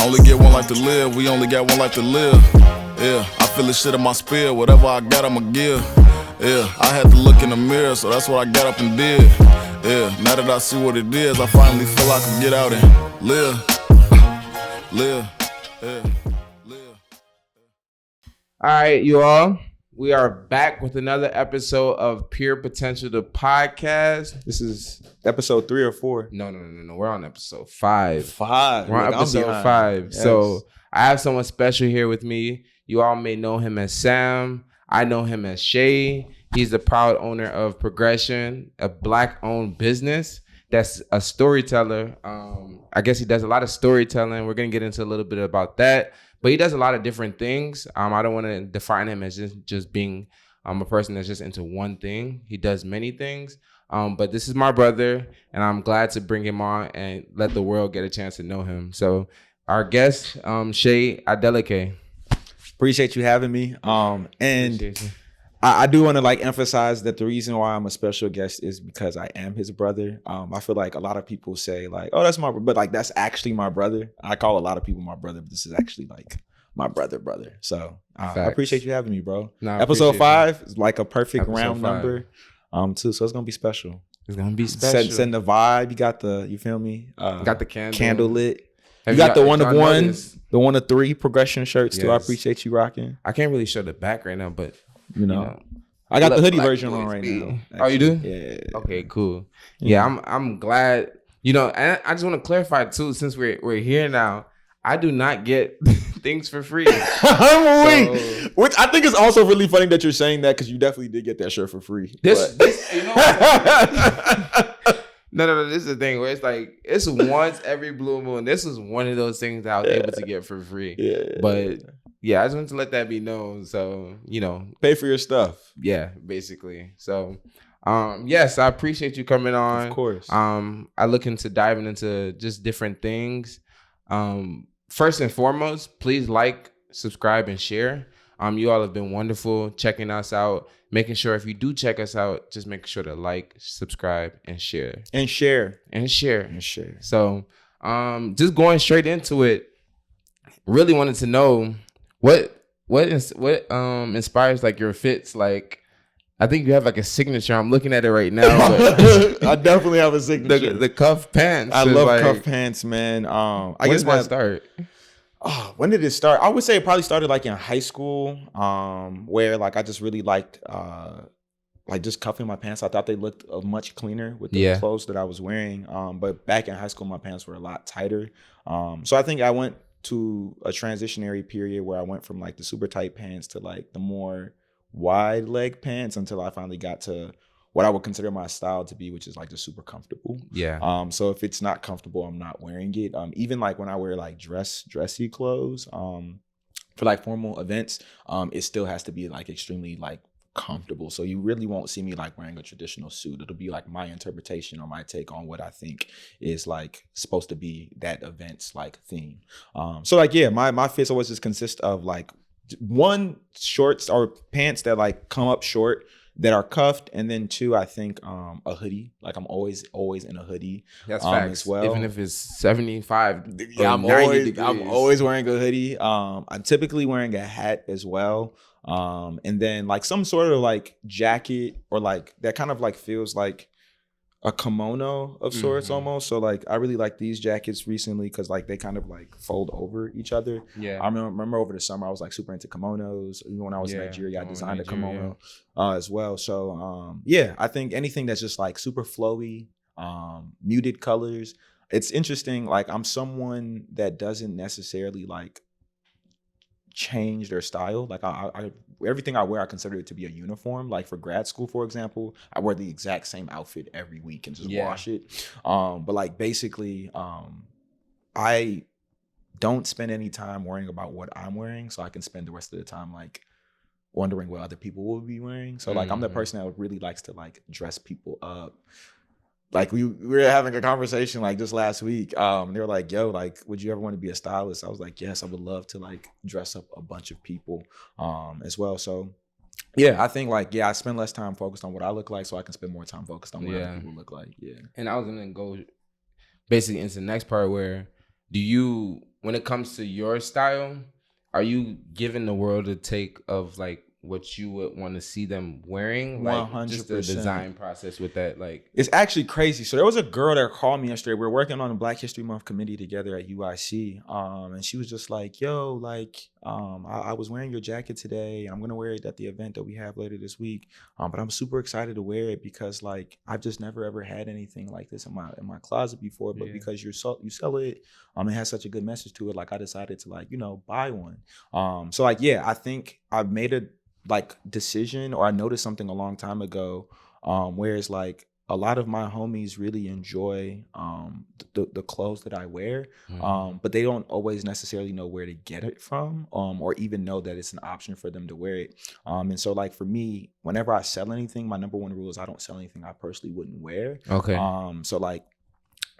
Only get one life to live, we only got one life to live. Yeah, I feel the shit in my spirit, whatever I got, I'ma give. Yeah, I had to look in the mirror, so that's what I got up and did. Yeah, now that I see what it is, I finally feel I can get out and live. Live. Yeah, live. All right, you all. We are back with another episode of Pure Potential, the podcast. This is episode 3 or 4. No. We're on episode 5. We're on Like, episode 5. Yes. So I have someone special here with me. You all may know him as Sam. I know him as Shay. He's the proud owner of Prgrssn, a Black-owned business that's a storyteller. I guess he does a lot of storytelling. We're going to get into a little bit about that. But he does a lot of different things. I don't want to define him as just being a person that's just into one thing. He does many things. But this is my brother, and I'm glad to bring him on and let the world get a chance to know him. So our guest, Shay Adeleke. Appreciate you having me. And I do want to like emphasize that the reason why I'm a special guest is because I am his brother. I feel like a lot of people say like, oh, that's my brother, but like that's actually my brother. I call a lot of people my brother, but this is actually like my brother. So I appreciate you having me, bro. Episode 5 is like a perfect round number too. So it's gonna be special. It's gonna be special. Setting the vibe. You got you feel me? Got the candle lit. You got the one of one, the one of 3 Prgrssn shirts too. I appreciate you rocking. I can't really show the back right now, but you know. I got the hoodie version on right now. Actually. Oh, you do? Yeah. Okay, cool. Yeah, I'm glad. You know, and I just want to clarify too, since we're here now, I do not get things for free. Which I think is also really funny that you're saying that because you definitely did get that shirt for free. This you know. No. This is the thing where it's like it's once every blue moon. This was one of those things that I was able to get for free. Yeah. But yeah, I just wanted to let that be known. So, you know. Pay for your stuff. Yeah, basically. So, yes, I appreciate you coming on. Of course. I look into diving into just different things. First and foremost, please like, subscribe, and share. You all have been wonderful checking us out. Making sure if you do check us out, just make sure to like, subscribe, and share. So, just going straight into it, really wanted to know what inspires like your fits. Like, I think you have like a signature. I'm looking at it right now. But I definitely have a signature. The cuff pants. I love cuff pants, man. I guess when did that start? When did it start? I would say it probably started like in high school, where like I just really liked like just cuffing my pants. I thought they looked much cleaner with the clothes that I was wearing. But back in high school, my pants were a lot tighter. So I think I went to a transitionary period where I went from like the super tight pants to like the more wide leg pants until I finally got to what I would consider my style to be, which is like just super comfortable. Yeah. So if it's not comfortable, I'm not wearing it. Even like when I wear like dressy clothes, for like formal events, it still has to be like extremely like comfortable. So you really won't see me like wearing a traditional suit. It'll be like my interpretation or my take on what I think is like supposed to be that event's like theme. So like, yeah, my fits always just consist of like one, shorts or pants that like come up short that are cuffed, and then 2, I think a hoodie. Like I'm always in a hoodie. That's facts. As well. Even if it's 75. Yeah, I'm always wearing a hoodie. I'm typically wearing a hat as well. And then like some sort of like jacket or like that kind of like feels like a kimono of sorts almost. So like I really like these jackets recently because like they kind of like fold over each other. Yeah. I remember over the summer I was like super into kimonos. Even when I was in Nigeria, I designed a kimono as well. So yeah, I think anything that's just like super flowy, muted colors. It's interesting. Like I'm someone that doesn't necessarily like change their style. Like I everything I wear, I consider it to be a uniform. Like for grad school, for example, I wear the exact same outfit every week and just wash it. But like basically, I don't spend any time worrying about what I'm wearing, so I can spend the rest of the time like wondering what other people will be wearing. So like I'm the person that really likes to like dress people up. Like we were having a conversation like just last week. They were like, yo, like, would you ever want to be a stylist? I was like, yes, I would love to like dress up a bunch of people as well. So yeah, I think like, I spend less time focused on what I look like so I can spend more time focused on what other people look like. Yeah. And I was going to go basically into the next part where do you when it comes to your style, are you giving the world a take of like what you would want to see them wearing? Like 100%. just the design process with that, like it's actually crazy. So there was a girl that called me yesterday. We were working on a Black History Month committee together at UIC. And she was just like, yo, like, I was wearing your jacket today. I'm gonna wear it at the event that we have later this week. But I'm super excited to wear it because like I've just never ever had anything like this in my closet before. But because you sell it, it has such a good message to it. Like I decided to like, buy one. So like I think I've made a like decision, or I noticed something a long time ago, where it's like a lot of my homies really enjoy the clothes that I wear, but they don't always necessarily know where to get it from, or even know that it's an option for them to wear it. And so like for me, whenever I sell anything, my number one rule is I don't sell anything I personally wouldn't wear. Okay. So like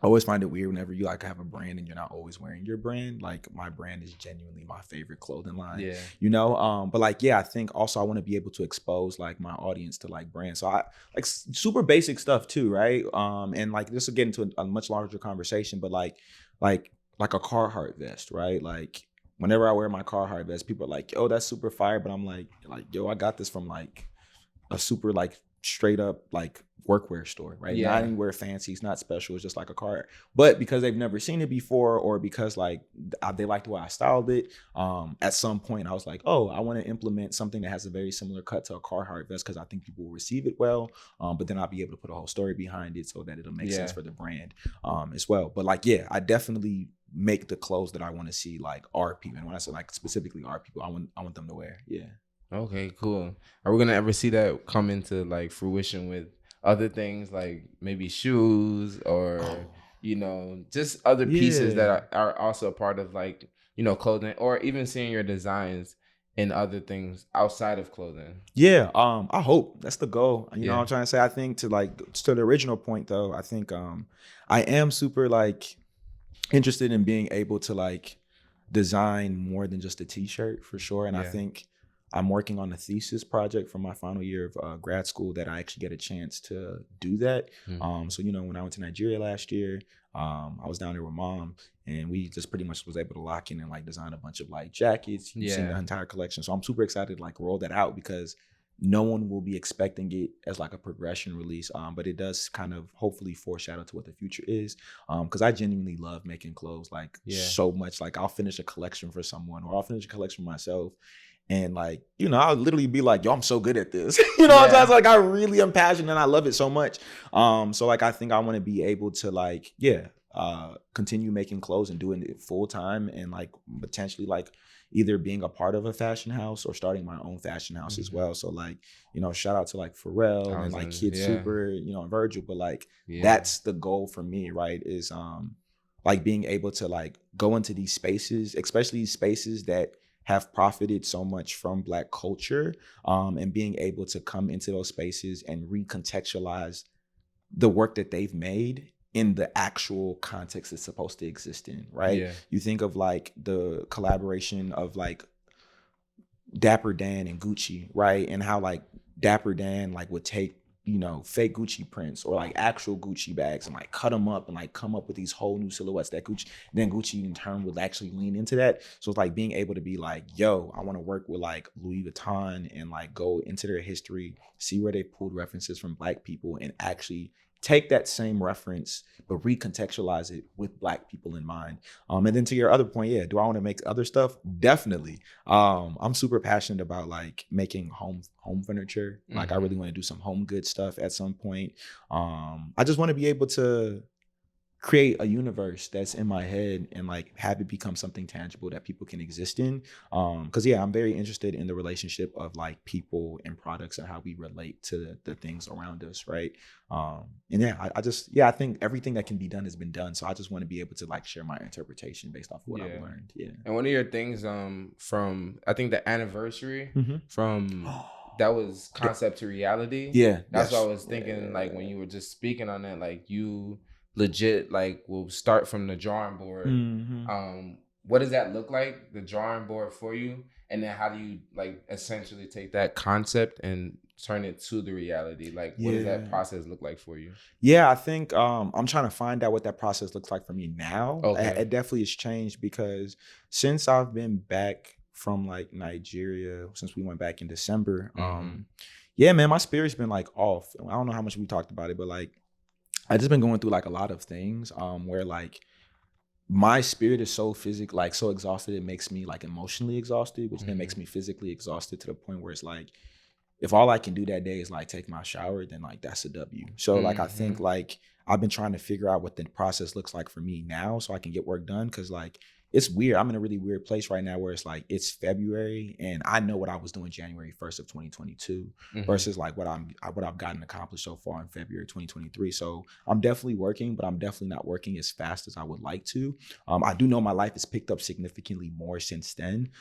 I always find it weird whenever you like have a brand and you're not always wearing your brand. Like my brand is genuinely my favorite clothing line. But like I think also I want to be able to expose like my audience to like brands. So I like super basic stuff too, right? And like this will get into a much larger conversation, but like a Carhartt vest, right? Like whenever I wear my Carhartt vest, people are like, "Yo, that's super fire," but I'm like, "Yo, I got this from like a super like straight up like workwear store, right? Not anywhere fancy, it's not special, it's just like a car. But because they've never seen it before, or because like they liked the way I styled it, at some point I was like, oh, I want to implement something that has a very similar cut to a Carhartt vest because I think people will receive it well, but then I'll be able to put a whole story behind it so that it'll make sense for the brand as well. But like I definitely make the clothes that I want to see like our people, and when I say like specifically our people, I want them to wear. Okay, cool. Are we gonna ever see that come into like fruition with other things like maybe shoes or just other pieces that are also a part of like clothing, or even seeing your designs in other things outside of clothing? I hope that's the goal. You know what I'm trying to say? I think to the original point though, I think I am super like interested in being able to like design more than just a t-shirt for sure. And I think I'm working on a thesis project for my final year of grad school that I actually get a chance to do that. So, when I went to Nigeria last year, I was down there with mom, and we just pretty much was able to lock in and like design a bunch of like jackets. You've seen the entire collection. So I'm super excited to like roll that out because no one will be expecting it as like a Prgrssn release, but it does kind of hopefully foreshadow to what the future is, because I genuinely love making clothes like so much. Like I'll finish a collection for someone, or I'll finish a collection for myself, and like I'll literally be like, yo, I'm so good at this. What I'm saying? Like I really am passionate and I love it so much. So like I think I want to be able to like continue making clothes and doing it full time, and like potentially like either being a part of a fashion house or starting my own fashion house as well. So like, shout out to like Pharrell and like Kid Super, and Virgil. But like that's the goal for me, right? Is like being able to like go into these spaces, especially spaces that have profited so much from Black culture, and being able to come into those spaces and recontextualize the work that they've made in the actual context it's supposed to exist in, right? You think of like the collaboration of like Dapper Dan and Gucci, right? And how like Dapper Dan like would take fake Gucci prints or like actual Gucci bags and like cut them up and like come up with these whole new silhouettes that Gucci in turn would actually lean into that. So it's like being able to be like, yo, I want to work with like Louis Vuitton and like go into their history, see where they pulled references from Black people, and actually take that same reference but recontextualize it with Black people in mind. And then to your other point, do I want to make other stuff? Definitely. I'm super passionate about like making home furniture. Like I really want to do some home good stuff at some point. I just want to be able to create a universe that's in my head and like have it become something tangible that people can exist in. Because I'm very interested in the relationship of like people and products and how we relate to the things around us, right? And I think everything that can be done has been done. So I just want to be able to like share my interpretation based off of what I've learned. And one of your things from I think the anniversary from that was concept to reality. That's what I was thinking. Like when you were just speaking on that, like you legit like will start from the drawing board. What does that look like, the drawing board for you, and then how do you like essentially take that concept and turn it to the reality? Like, what does that process look like for you? Yeah, I think I'm trying to find out what that process looks like for me now. Okay. It definitely has changed because since I've been back from like Nigeria, since we went back in December, yeah, man, my spirit's been like off. I don't know how much we talked about it, but like I just been going through like a lot of things where like my spirit is so like so exhausted, it makes me like emotionally exhausted, which then makes me physically exhausted to the point where it's like, if all I can do that day is like take my shower, then like that's a W. So like I think like I've been trying to figure out what the process looks like for me now so I can get work done. Cause like it's weird. I'm in a really weird place right now where it's like it's February and I know what I was doing January 1st of 2022 versus like what I've gotten accomplished so far in February 2023. So I'm definitely working, but I'm definitely not working as fast as I would like to. I do know my life has picked up significantly more since then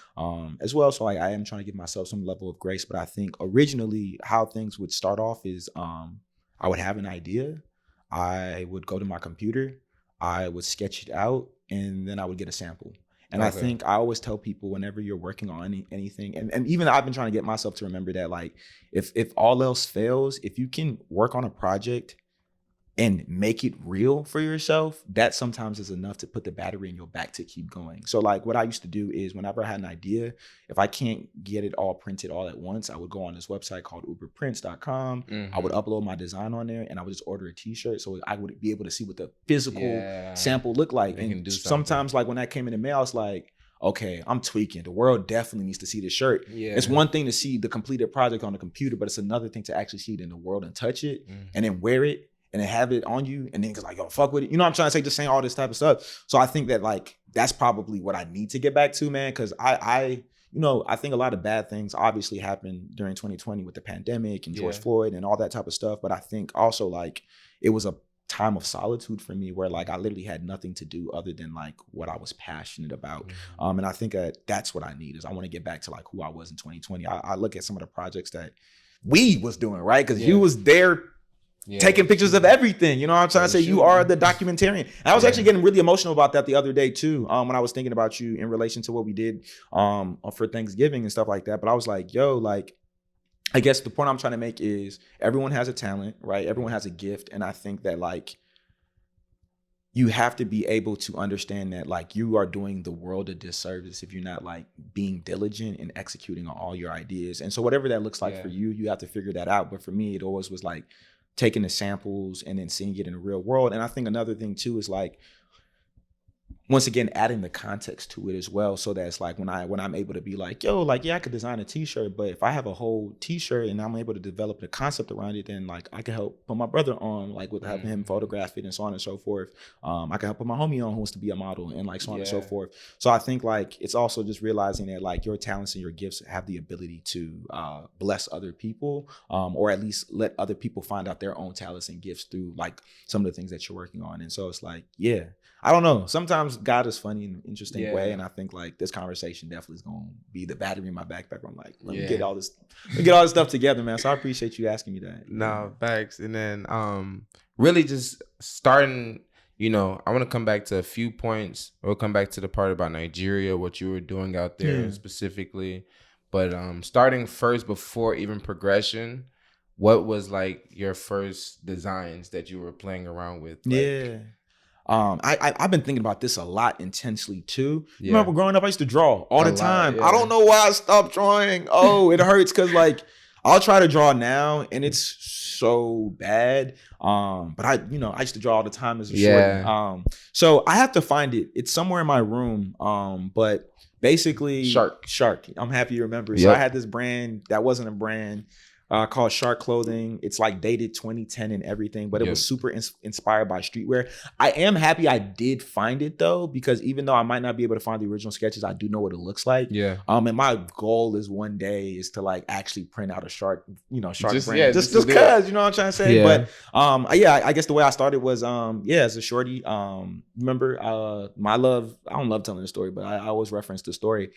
as well. So I am trying to give myself some level of grace, but I think originally how things would start off is I would have an idea. I would go to my computer, I would sketch it out, and then I would get a sample. And I think I always tell people whenever you're working on anything, and even I've been trying to get myself to remember that, like, if all else fails, if you can work on a project and make it real for yourself, that sometimes is enough to put the battery in your back to keep going. So like what I used to do is whenever I had an idea, if I can't get it all printed all at once, I would go on this website called uberprints.com. I would upload my design on there and I would just order a t-shirt so I would be able to see what the physical sample looked like. And sometimes like when that came in the mail, I was like, okay, I'm tweaking. The world definitely needs to see this shirt. It's one thing to see the completed project on the computer, but it's another thing to actually see it in the world and touch it and then wear it and then have it on you and then it's like, yo, fuck with it. You know what I'm trying to say? Just saying all this type of stuff. So I think that like, that's probably what I need to get back to, man. Cause I think a lot of bad things obviously happened during 2020 with the pandemic and George Floyd and all that type of stuff. But I think also like, it was a time of solitude for me where like I literally had nothing to do other than like what I was passionate about. And I think that's what I need is I want to get back to like who I was in 2020. I look at some of the projects that we was doing, right? Cause you was there taking pictures of everything. You know what I'm trying to say? You are the documentarian. And I was actually getting really emotional about that the other day too, when I was thinking about you in relation to what we did for Thanksgiving and stuff like that. But I was like, yo, like, I guess the point I'm trying to make is everyone has a talent, right? Everyone has a gift. And I think that like, you have to be able to understand that like you are doing the world a disservice if you're not like being diligent and executing on all your ideas. And so whatever that looks like for you, you have to figure that out. But for me, it always was like, taking the samples and then seeing it in the real world. And I think another thing too is like, once again, adding the context to it as well. So that it's like when I'm able to be like, yo, like, yeah, I could design a t-shirt, but if I have a whole t-shirt and I'm able to develop the concept around it, then like I can help put my brother on, like with having him photograph it and so on and so forth. I can help put my homie on who wants to be a model and like so on and so forth. So I think like, it's also just realizing that like your talents and your gifts have the ability to bless other people or at least let other people find out their own talents and gifts through like some of the things that you're working on. And so it's like, yeah, I don't know. Sometimes God is funny in an interesting way. And I think like this conversation definitely is going to be the battery in my backpack. I'm like, let me get all this stuff together, man. So I appreciate you asking me that. No, facts. And then really just starting, I want to come back to a few points. We'll come back to the part about Nigeria, what you were doing out there specifically. But starting first before even Prgrssn, what was like your first designs that you were playing around with? Like, I've been thinking about this a lot intensely too. Remember growing up, I used to draw all the time. I don't know why I stopped drawing. Oh, it hurts because like I'll try to draw now and it's so bad. But I used to draw all the time as a short. So I have to find it. It's somewhere in my room. But basically Shark. I'm happy you remember. So I had this brand that wasn't a brand. Called Shark Clothing. It's like dated 2010 and everything, but it was super inspired by streetwear. I am happy I did find it though, because even though I might not be able to find the original sketches, I do know what it looks like. And my goal is one day is to like actually print out a shark, shark brand. Just cause, you know what I'm trying to say? But I guess the way I started was as a shorty. Remember my love, I don't love telling the story, but I always reference the story.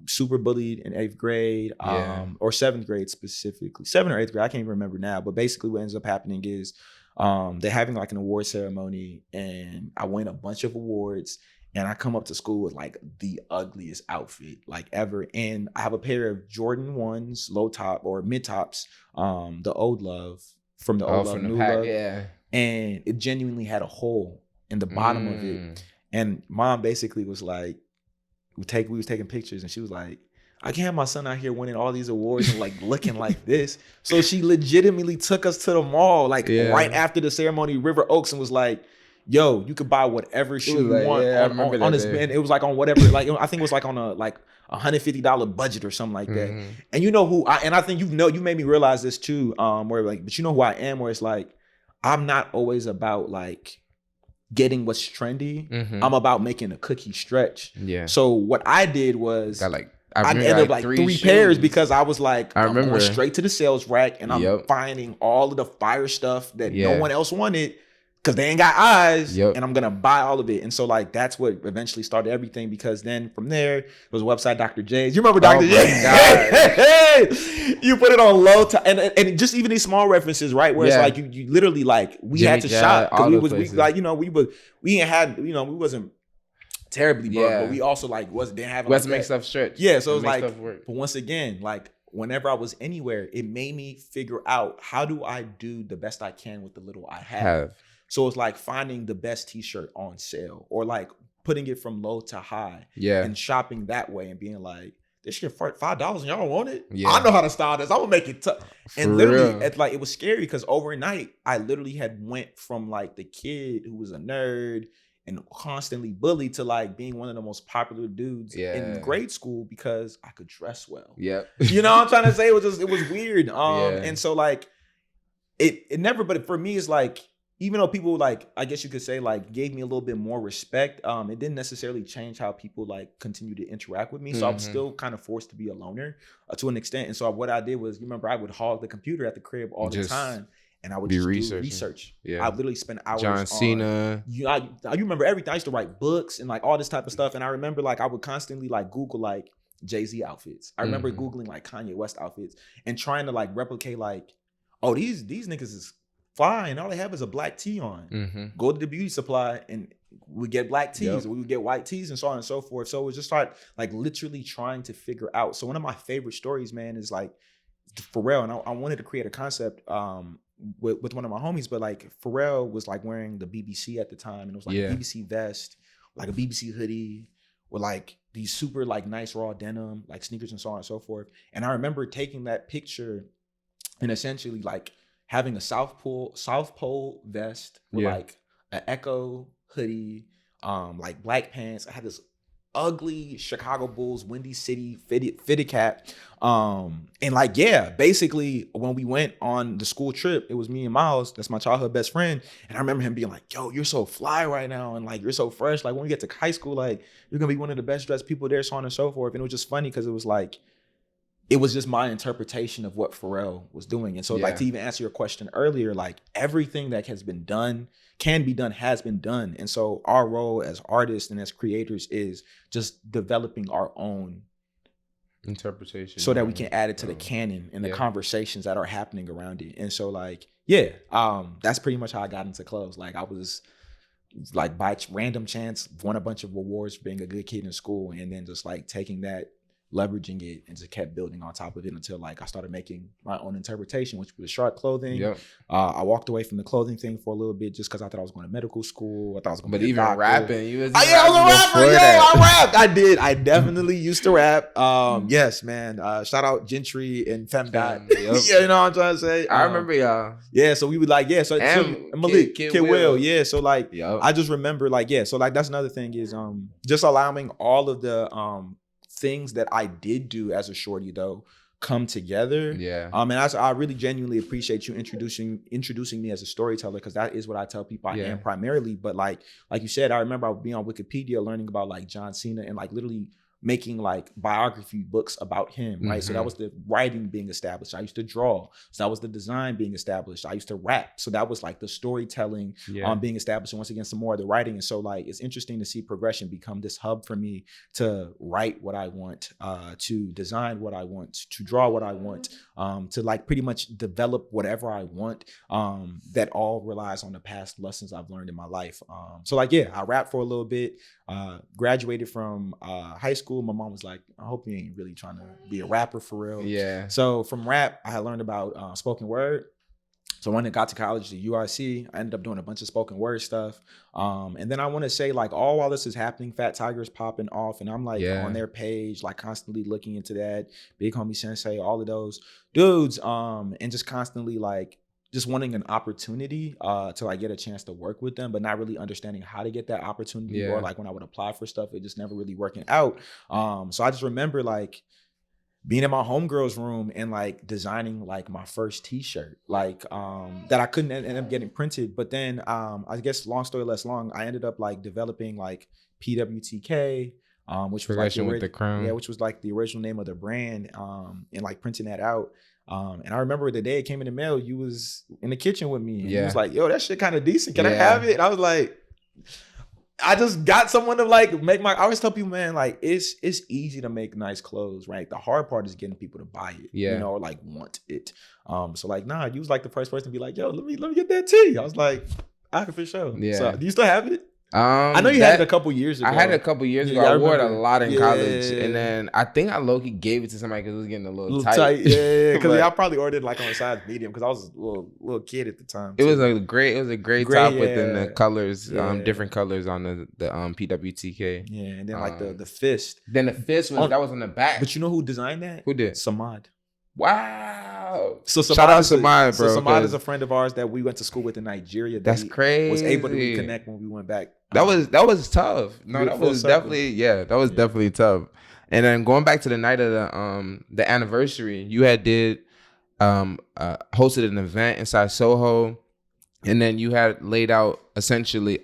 Super bullied in 8th grade, or 7th grade specifically. 7th or 8th grade, I can't even remember now, but basically what ends up happening is they're having like an award ceremony and I win a bunch of awards And I come up to school with like the ugliest outfit like ever. And I have a pair of Jordan 1s, low top or mid tops, the Old Love from the Old Love, New Love. Yeah. And it genuinely had a hole in the bottom of it. And mom basically was like, we was taking pictures and she was like, I can't have my son out here winning all these awards and like looking like this. So she legitimately took us to the mall like right after the ceremony, River Oaks, and was like, yo, you could buy whatever shoe you want on this band. It was like on whatever, like I think it was like on a like $150 budget or something like that. And you know who I think you made me realize this too, where like, but you know who I am, where it's like, I'm not always about like getting what's trendy. I'm about making a cookie stretch. Yeah. So what I did was I ended up like three pairs because I was like, I'm going straight to the sales rack and I'm finding all of the fire stuff that no one else wanted because they ain't got eyes, and I'm gonna buy all of it. And so like that's what eventually started everything, because then from there it was a website, Dr. J's. You remember Dr. J's? You put it on low and just even these small references, right? Where it's like you literally like we Jimmy had to shop because we ain't had, we wasn't terribly broke, but we also like didn't have let's make stuff stretch. Yeah, so it's like, but once again, like whenever I was anywhere, it made me figure out how do I do the best I can with the little I have. So it's like finding the best t-shirt on sale or like putting it from low to high and shopping that way and being like, this shit for $5 and y'all don't want it? Yeah. I know how to style this. I'm gonna make it tough. And literally, it was scary because overnight, I literally had went from like the kid who was a nerd and constantly bullied to like being one of the most popular dudes in grade school because I could dress well. Yeah. You know what I'm trying to say? It was weird. And so like it never, but for me, it's like, even though people like, I guess you could say like gave me a little bit more respect, it didn't necessarily change how people like continue to interact with me. So I was still kind of forced to be a loner to an extent. And so what I did was, you remember, I would hog the computer at the crib all the time. And I would just do research. Yeah. I literally spent hours John Cena. You remember everything. I used to write books and like all this type of stuff. And I remember like I would constantly like Google like Jay-Z outfits. I remember Googling like Kanye West outfits and trying to like replicate like, oh, these niggas is fly and all they have is a black tee on. Go to the beauty supply and we get black tees, we would get white tees and so on and so forth. So it was just start like literally trying to figure out. So one of my favorite stories, man, is like Pharrell, and I wanted to create a concept with one of my homies, but like Pharrell was like wearing the BBC at the time, and it was like a BBC vest, like a BBC hoodie, with like these super like nice raw denim, like sneakers and so on and so forth. And I remember taking that picture and essentially like having a South Pole vest with like an Echo hoodie, like black pants. I had this ugly Chicago Bulls Windy City fitted cap. And like, basically when we went on the school trip, it was me and Miles, that's my childhood best friend. And I remember him being like, yo, you're so fly right now. And like, you're so fresh. Like when we get to high school, like you're gonna be one of the best dressed people there, so on and so forth. And it was just funny because it was like, it was just my interpretation of what Pharrell was doing. And so like to even answer your question earlier, like everything that has been done, can be done, has been done. And so our role as artists and as creators is just developing our own interpretation so that we can add it to the canon and the conversations that are happening around it. And so like, that's pretty much how I got into clothes. Like I was like by random chance, won a bunch of awards for being a good kid in school. And then just like taking that, leveraging it, and just kept building on top of it until like I started making my own interpretation, which was sharp clothing. I walked away from the clothing thing for a little bit just because I thought I was going to medical school. I thought I was going to be a doctor. Rapping, you was I was a rapper. I rapped. I did. I definitely used to rap. Yes, man. Shout out Gentry and FemDot. You know what I'm trying to say? I remember y'all. Yeah, so we would like, so Malik, Kid Will. Yeah, so like, I just remember like, so like that's another thing is just allowing all of the things that I did do as a shorty though come together. And I really genuinely appreciate you introducing me as a storyteller, because that is what I tell people I am primarily. But like you said, I remember I would be on Wikipedia learning about like John Cena and like literally making like biography books about him, right? So that was the writing being established. I used to draw. So that was the design being established. I used to rap. So that was like the storytelling being established. And once again, some more of the writing. And so like, it's interesting to see Prgrssn become this hub for me to write what I want, to design what I want, to draw what I want, to like pretty much develop whatever I want, that all relies on the past lessons I've learned in my life. So like, yeah, I rapped for a little bit, graduated from high school. My mom was like, I hope you ain't really trying to be a rapper for real. Yeah. So from rap, I had learned about spoken word. So when I got to college, the UIC, I ended up doing a bunch of spoken word stuff. And then I want to say like, all while this is happening, Fat Tiger's popping off. And I'm like on their page, like constantly looking into that. Big Homie Sensei, all of those dudes. And just constantly like, just wanting an opportunity to like get a chance to work with them, but not really understanding how to get that opportunity, or like when I would apply for stuff, it just never really working out. So I just remember like being in my homegirl's room and like designing like my first t-shirt, like that I couldn't end up getting printed. But then I guess long story less long, I ended up like developing like PWTK, which was like with the crown. Yeah, which was like the original name of the brand, and like printing that out. And I remember the day it came in the mail, you was in the kitchen with me. And you was like, yo, that shit kind of decent. Can I have it? And I was like, I just got someone to like make I always tell people, man, like it's easy to make nice clothes, right? The hard part is getting people to buy it, you know, or like want it. So like, nah, you was like the first person to be like, yo, let me get that tee. I was like, I can for sure. Yeah. So do you still have it? I know you had it a couple years ago. I had it a couple years ago. I wore it a lot in college, and then I think I low-key gave it to somebody because it was getting a little tight. Yeah, because I probably ordered like on a size medium because I was a little kid at the time. It was a great top within the colors, different colors on the PWTK. Yeah, and then like the fist. Then the fist was that was on the back. But you know who designed that? Who did? Samad. Wow. So shout out to Samad, bro. So Samad is a friend of ours that we went to school with in Nigeria. That's crazy. Was able to reconnect when we went back. That was tough. No, that was definitely definitely tough. And then going back to the night of the anniversary, you had hosted an event inside Soho, and then you had laid out essentially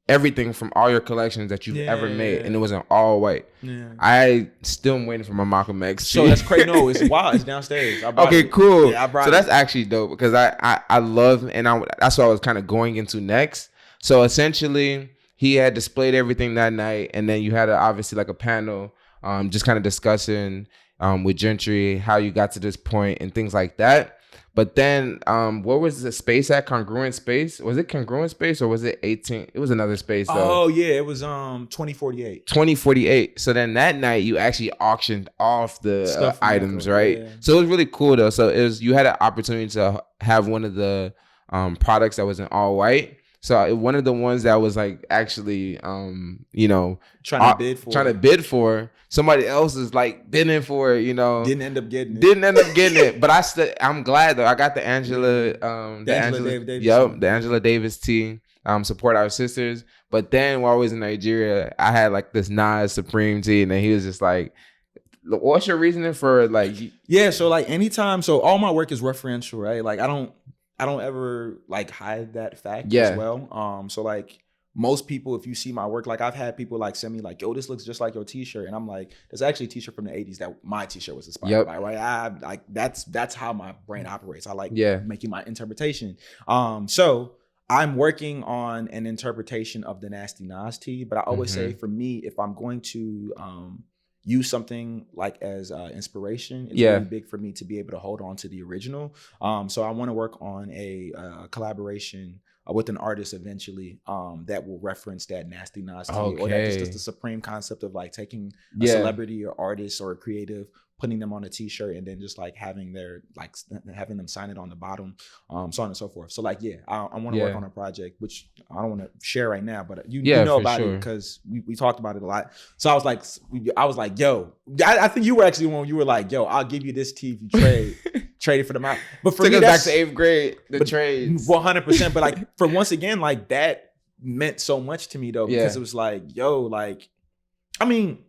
everything from all your collections that you've ever made, and it was in all white. Yeah. I still am waiting for my Malcolm X. So that's crazy. No, it's wild. It's downstairs. Okay, cool. Yeah, I brought so that's actually dope because I love, and that's what I was kind of going into next. So essentially, he had displayed everything that night, and then you had obviously like a panel, just kind of discussing with Gentry how you got to this point and things like that. But then, where was the space at? Congruent Space? Was it Congruent Space or was it 18? It was another space though. Oh yeah, it was 2048. 2048. So then that night you actually auctioned off the items, right? Yeah. So it was really cool though. So you had an opportunity to have one of the products that was in all white. So one of the ones that was like actually, trying to bid for, somebody else is like bidding for it, Didn't end up getting it. But I'm glad though. I got the Angela Davis tee. Support our sisters. But then while I was in Nigeria, I had like this Nas Supreme tee, and then he was just like, "What's your reasoning for like?" Yeah. So like anytime, so all my work is referential, right? Like I don't ever like hide that fact as well. So like most people, if you see my work, like I've had people like send me like, yo, this looks just like your t-shirt. And I'm like, there's actually a t-shirt from the 80s that my t-shirt was inspired by, right? I like that's how my brain operates. I like making my interpretation. So I'm working on an interpretation of the Nasty Nas tee, but I always say for me, if I'm going to use something like as inspiration, it's really big for me to be able to hold on to the original. So I want to work on a collaboration with an artist eventually that will reference that Nasty Nas tee, or that just the supreme concept of like taking a celebrity or artist or a creative, putting them on a t-shirt, and then just like having them sign it on the bottom, so on and so forth. So like, I want to work on a project, which I don't want to share right now, but you know about it because we talked about it a lot. So I was like, yo, I think you were actually when you were like, yo, I'll give you this tee if you trade it for the amount. But for took me, us back to 8th grade, the trades. 100%. But like for once again, like that meant so much to me though, because it was like, yo, like, I mean,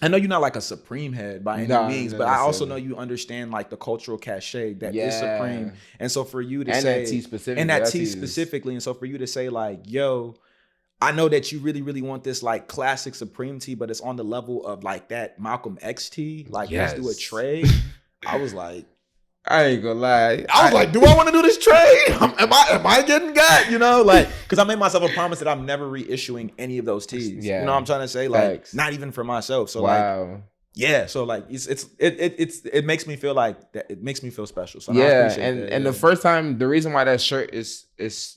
I know you're not like a Supreme head by any means, but I also know you understand like the cultural cachet that is Supreme. And so for you to say, that T specifically, and that T specifically, and so for you to say like, yo, I know that you really, really want this like classic Supreme tee, but it's on the level of like that Malcolm X tee. Like, let's do a trade. I was like, I ain't gonna lie. I was like, do I want to do this trade? Am I getting got? You know, like, because I made myself a promise that I'm never reissuing any of those tees. Yeah. You know what I'm trying to say? Like, not even for myself. So like, yeah. So like, it makes me feel like that. It makes me feel special. So yeah, and the first time, the reason why that shirt is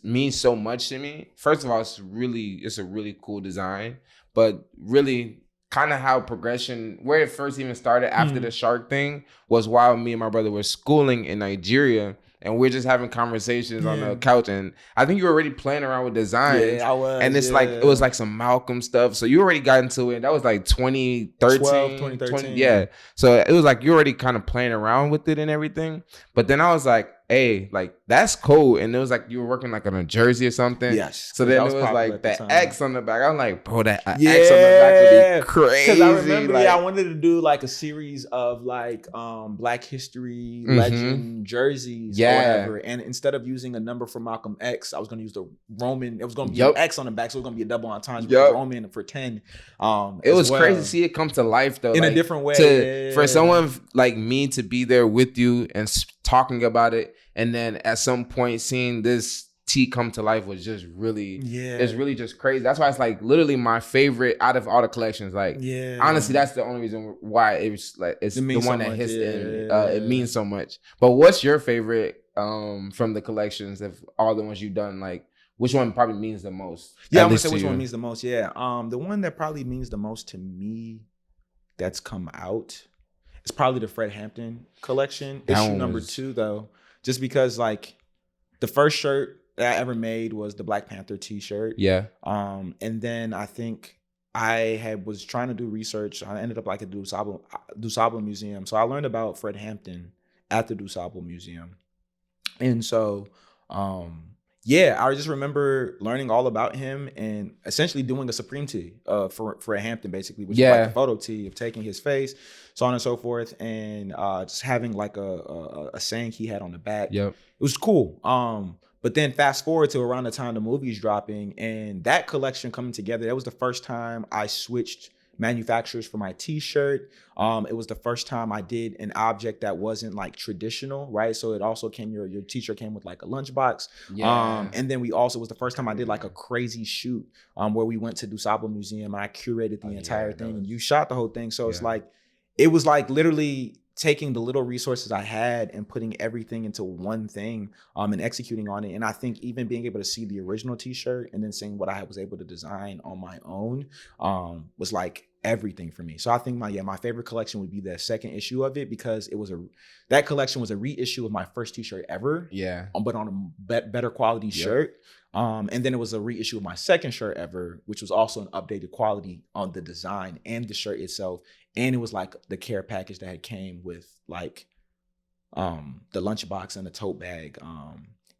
means so much to me. First of all, it's a really cool design, but really, kind of how Prgrssn, where it first even started after the shark thing, was while me and my brother were schooling in Nigeria, and we're just having conversations on the couch, and I think you were already playing around with designs. Yeah, I was. And it's like, it was like some Malcolm stuff. So you already got into it. That was like 2013. Yeah. So it was like you already kind of playing around with it and everything. But then I was like, hey, like, that's cool. And it was like you were working like on a jersey or something. Yes. So then it was like that X on the back. I'm like, bro, that X on the back would be crazy. Because I remember, like, I wanted to do like a series of like Black History legend jerseys or whatever. And instead of using a number for Malcolm X, I was going to use the Roman. It was going to be an X on the back, so it was going to be a double entendre with Roman for 10. It was crazy to see it come to life though, in like, a different way. For someone like me to be there with you and talking about it, and then at some point seeing this tee come to life was just really, it's really just crazy. That's why it's like literally my favorite out of all the collections. Like, honestly, that's the only reason why it was like it's the one that hits in. It means so much. But what's your favorite from the collections of all the ones you've done? Like, which one probably means the most? Yeah, I'm gonna say which one means the most. Yeah, the one that probably means the most to me that's come out is probably the Fred Hampton collection. Issue number 2 though, just because like the first shirt that I ever made was the Black Panther t-shirt. Yeah. And then I think I was trying to do research. I ended up like at the DuSable Museum. So I learned about Fred Hampton at the DuSable Museum. And so I just remember learning all about him and essentially doing a Supreme tee for Hampton, basically, which is like a photo tee of taking his face, so on and so forth, and just having like a saying he had on the back. Yep. It was cool. But then fast forward to around the time the movie's dropping and that collection coming together, that was the first time I switched manufacturers for my t-shirt. It was the first time I did an object that wasn't like traditional, right? So it also came, your t-shirt came with like a lunchbox. And then it was the first time I did like a crazy shoot where we went to DuSable Museum and I curated the entire thing and you shot the whole thing. So it's like, it was like literally taking the little resources I had and putting everything into one thing and executing on it. And I think even being able to see the original t-shirt and then seeing what I was able to design on my own was like everything for me. So I think my favorite collection would be the second issue of it, because that collection was a reissue of my first t-shirt ever. Yeah. But on a better quality shirt. And then it was a reissue of my second shirt ever, which was also an updated quality on the design and the shirt itself. And it was like the care package that had came with like the lunchbox and the tote bag.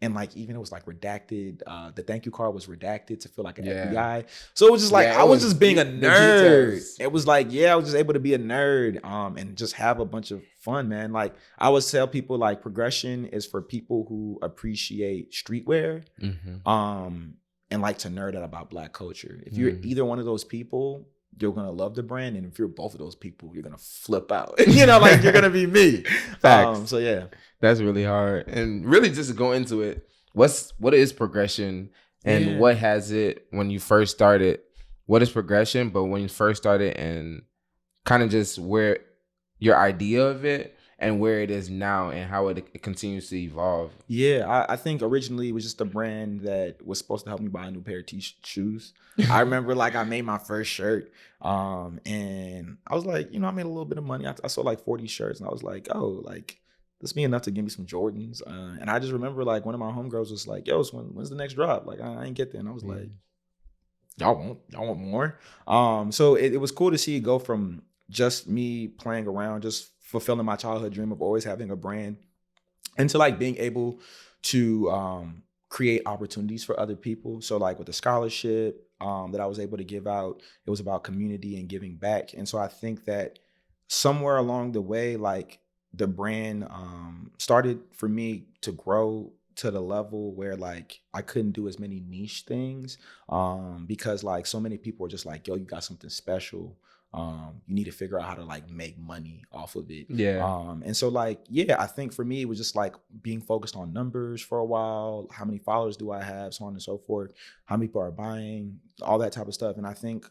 And like even it was like redacted. The thank you card was redacted to feel like an FBI. So it was just like I was just being a nerd. It was like, I was just able to be a nerd and just have a bunch of fun, man. Like I always tell people like Prgrssn is for people who appreciate streetwear and like to nerd out about Black culture. If you're either one of those people, you're gonna love the brand, and if you're both of those people, you're gonna flip out. You know, like you're gonna be me. Facts. So yeah, that's really hard. And really, just to go into it, what is Prgrssn, and what has it when you first started? What is Prgrssn? But when you first started, and kind of just where your idea of it and where it is now, and how it continues to evolve. Yeah, I think originally it was just a brand that was supposed to help me buy a new pair of shoes. I remember like I made my first shirt and I was like, I made a little bit of money. I sold like 40 shirts and I was like, oh, like this be enough to give me some Jordans. And I just remember like one of my homegirls was like, yo, when's the next drop? Like I ain't get there. And I was like, y'all want more? So it was cool to see it go from just me playing around, just fulfilling my childhood dream of always having a brand, into like being able to create opportunities for other people. So like with the scholarship that I was able to give out, it was about community and giving back. And so I think that somewhere along the way, like the brand started for me to grow to the level where like I couldn't do as many niche things because like so many people were just like, yo, you got something special. You need to figure out how to like make money off of it. And so like, yeah, I think for me, it was just like being focused on numbers for a while. How many followers do I have? So on and so forth. How many people are buying, all that type of stuff. And I think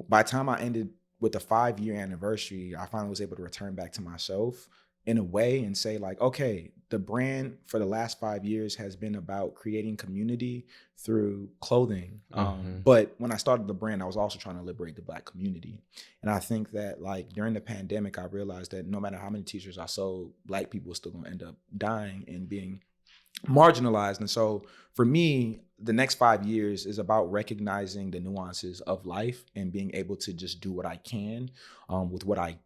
by the time I ended with the 5-year anniversary, I finally was able to return back to myself in a way and say like, okay, the brand for the last 5 years has been about creating community through clothing. But when I started the brand, I was also trying to liberate the Black community. And I think that like during the pandemic, I realized that no matter how many t-shirts I sold, Black people were still gonna end up dying and being marginalized. And so for me, the next 5 years is about recognizing the nuances of life and being able to just do what I can with what I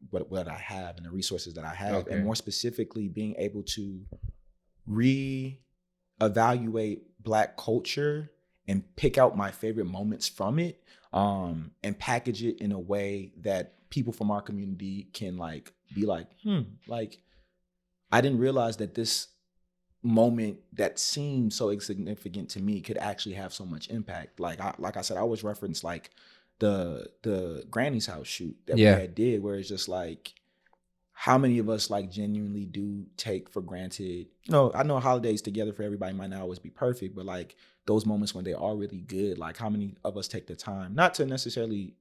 have and the resources that I have. And more specifically, being able to reevaluate Black culture and pick out my favorite moments from it and package it in a way that people from our community can like be like, like I didn't realize that this moment that seemed so insignificant to me could actually have so much impact. Like I said, I always reference like the Granny's house shoot that we had did, where it's just like, how many of us like genuinely do take for granted, I know holidays together for everybody might not always be perfect, but like those moments when they are really good, like how many of us take the time, not to necessarily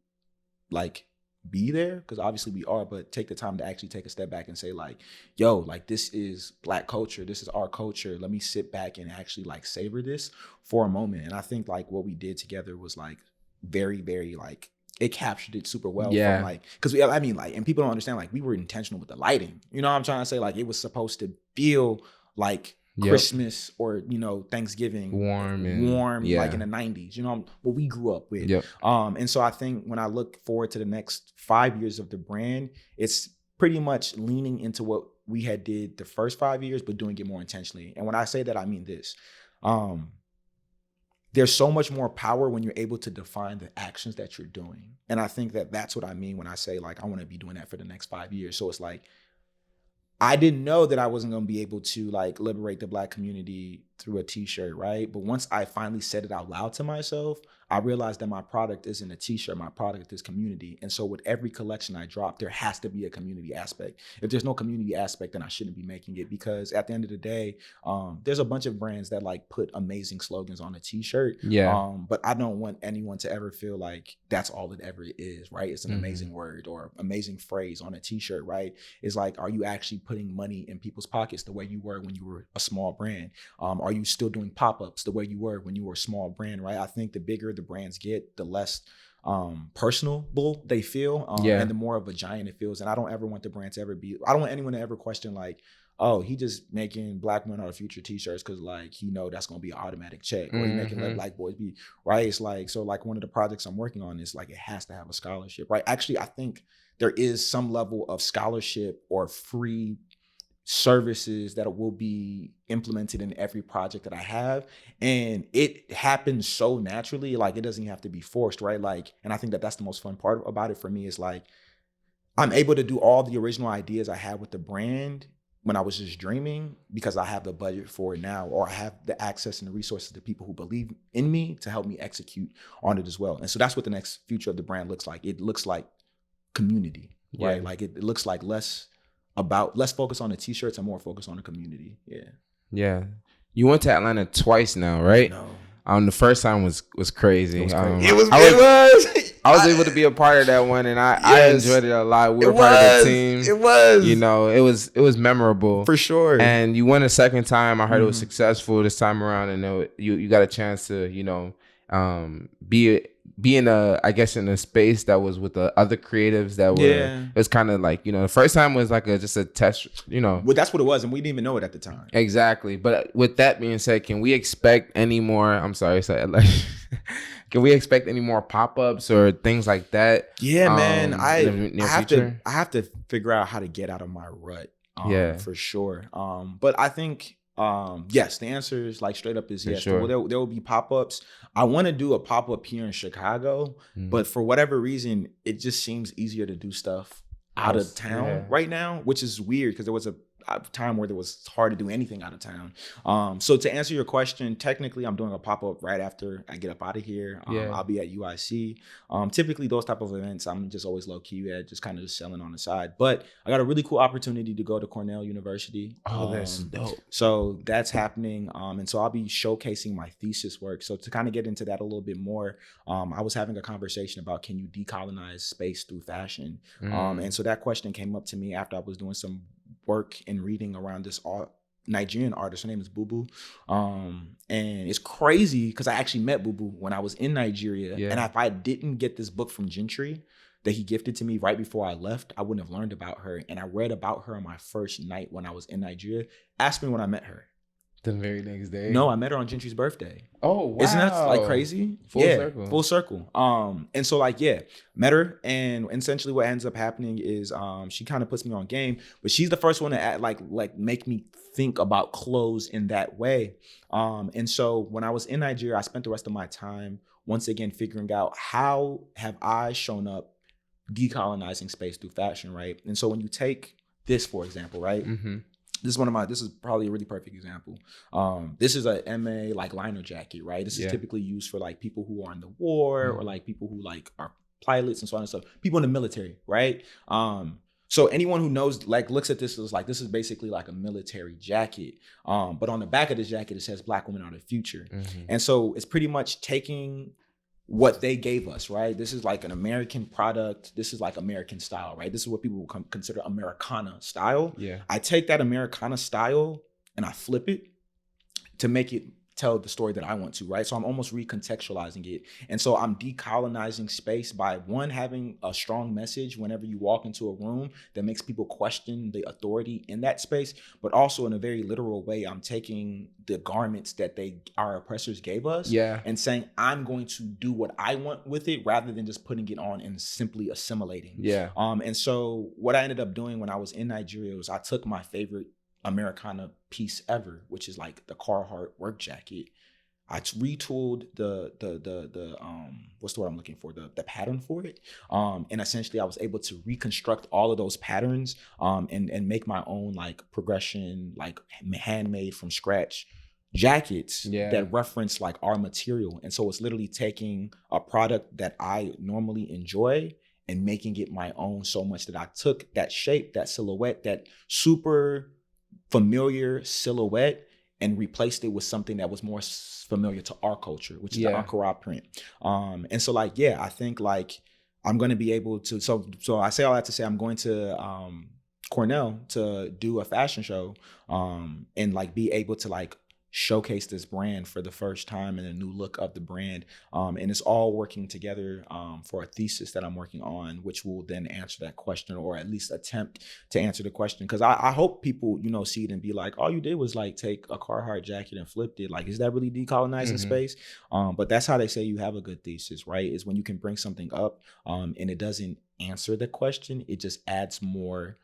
like be there, because obviously we are, but take the time to actually take a step back and say like, yo, like this is Black culture, this is our culture, let me sit back and actually like savor this for a moment. And I think like what we did together was like very, very like, it captured it super well. From like, because I mean like, and people don't understand, like we were intentional with the lighting, you know what I'm trying to say? Like it was supposed to feel like Christmas or Thanksgiving warm like in the 90s, what we grew up with. And so I think when I look forward to the next 5 years of the brand, it's pretty much leaning into what we had did the first 5 years, but doing it more intentionally. And when I say that, I mean this. There's so much more power when you're able to define the actions that you're doing. And I think that that's what I mean when I say like I want to be doing that for the next 5 years. So it's like, I didn't know that I wasn't going to be able to like liberate the Black community through a t-shirt, right? But once I finally said it out loud to myself, I realized that my product isn't a t-shirt, my product is community. And so with every collection I drop, there has to be a community aspect. If there's no community aspect, then I shouldn't be making it, because at the end of the day, there's a bunch of brands that like put amazing slogans on a t-shirt. But I don't want anyone to ever feel like that's all it ever is, right? It's an amazing word or amazing phrase on a t-shirt, right? It's like, are you actually putting money in people's pockets the way you were when you were a small brand? Are you still doing pop-ups the way you were when you were a small brand, right? I think the bigger the brands get, the less personable they feel, and the more of a giant it feels. And I don't ever want the brand to ever be, I don't want anyone to ever question like, oh, he just making Black Men Are the Future t-shirts because like he know that's gonna be an automatic check, or he making Let Black Boys Be, right? It's like, so like one of the projects I'm working on is like, it has to have a scholarship, right? Actually, I think there is some level of scholarship or free services that will be implemented in every project that I have. And it happens so naturally, like it doesn't even have to be forced, right? Like, and I think that that's the most fun part about it for me, is like, I'm able to do all the original ideas I had with the brand when I was just dreaming, because I have the budget for it now, or I have the access and the resources to people who believe in me to help me execute on it as well. And so that's what the next future of the brand looks like. It looks like community, right? Like it looks like less focus on the t-shirts and more focus on the community. You went to Atlanta twice now, right? No. The first time was crazy. It was. I was able to be a part of that one, and I enjoyed it a lot. We were part of the team. It was. It was memorable for sure. And you went a second time. I heard it was successful this time around, and you got a chance to be in a space that was with the other creatives that were. It was kind of like, the first time was like just a test. Well, that's what it was, and we didn't even know it at the time. Exactly. But with that being said, can we expect any more? I'm sorry, can we expect any more pop-ups or things like that? Man, I have to figure out how to get out of my rut. For sure. But I think yes, the answer is like straight up is yes. Sure. There will be pop-ups. I want to do a pop-up here in Chicago, but for whatever reason, it just seems easier to do stuff out of town right now, which is weird, because there was time where it was hard to do anything out of town. So to answer your question, technically I'm doing a pop-up right after I get up out of here. I'll be at UIC. Typically those type of events, I'm just always low key at, just kind of just selling on the side. But I got a really cool opportunity to go to Cornell University. Oh, that's dope. So that's happening. And so I'll be showcasing my thesis work. So to kind of get into that a little bit more, I was having a conversation about, can you decolonize space through fashion? And so that question came up to me after I was doing some work and reading around this Nigerian artist. Her name is Bubu. And it's crazy because I actually met Bubu when I was in Nigeria. And if I didn't get this book from Gentry that he gifted to me right before I left, I wouldn't have learned about her. And I read about her on my first night when I was in Nigeria. Ask me when I met her. The very next day? No, I met her on Gentry's birthday. Oh, wow. Isn't that like crazy? Full circle. And so like, met her, and essentially what ends up happening is she kind of puts me on game, but she's the first one to act, like make me think about clothes in that way. And so when I was in Nigeria, I spent the rest of my time once again figuring out, how have I shown up decolonizing space through fashion, right? And so when you take this, for example, right? This is probably a really perfect example. This is a MA like liner jacket, right? This is typically used for like people who are in the war or like people who like are pilots and so on and so forth. People in the military, right? So anyone who knows, like, looks at this is like, this is basically like a military jacket. But on the back of this jacket, it says Black women are the future. And so it's pretty much taking what they gave us, right? This is like an American product. This is like American style, right? This is what people will consider Americana style. I take that Americana style and I flip it to make it tell the story that I want to, right? So I'm almost recontextualizing it. And so I'm decolonizing space by, one, having a strong message whenever you walk into a room that makes people question the authority in that space, but also in a very literal way, I'm taking the garments that our oppressors gave us and saying, I'm going to do what I want with it rather than just putting it on and simply assimilating. And so what I ended up doing when I was in Nigeria was I took my favorite Americana piece ever, which is like the Carhartt work jacket. I retooled the what's the word I'm looking for? The pattern for it. And essentially I was able to reconstruct all of those patterns and make my own like Prgrssn, like handmade from scratch jackets that reference like our material. And so it's literally taking a product that I normally enjoy and making it my own, so much that I took that shape, that silhouette, that super familiar silhouette, and replaced it with something that was more familiar to our culture, which is the Ankara print. And so like, I think like I'm going to be able to, so I say all that to say I'm going to Cornell to do a fashion show and like be able to like showcase this brand for the first time and a new look of the brand. And it's all working together for a thesis that I'm working on, which will then answer that question, or at least attempt to answer the question. Because I hope people, see it and be like, all you did was like take a Carhartt jacket and flipped it. Like, is that really decolonizing space? But that's how they say you have a good thesis, right? Is when you can bring something up and it doesn't answer the question, it just adds more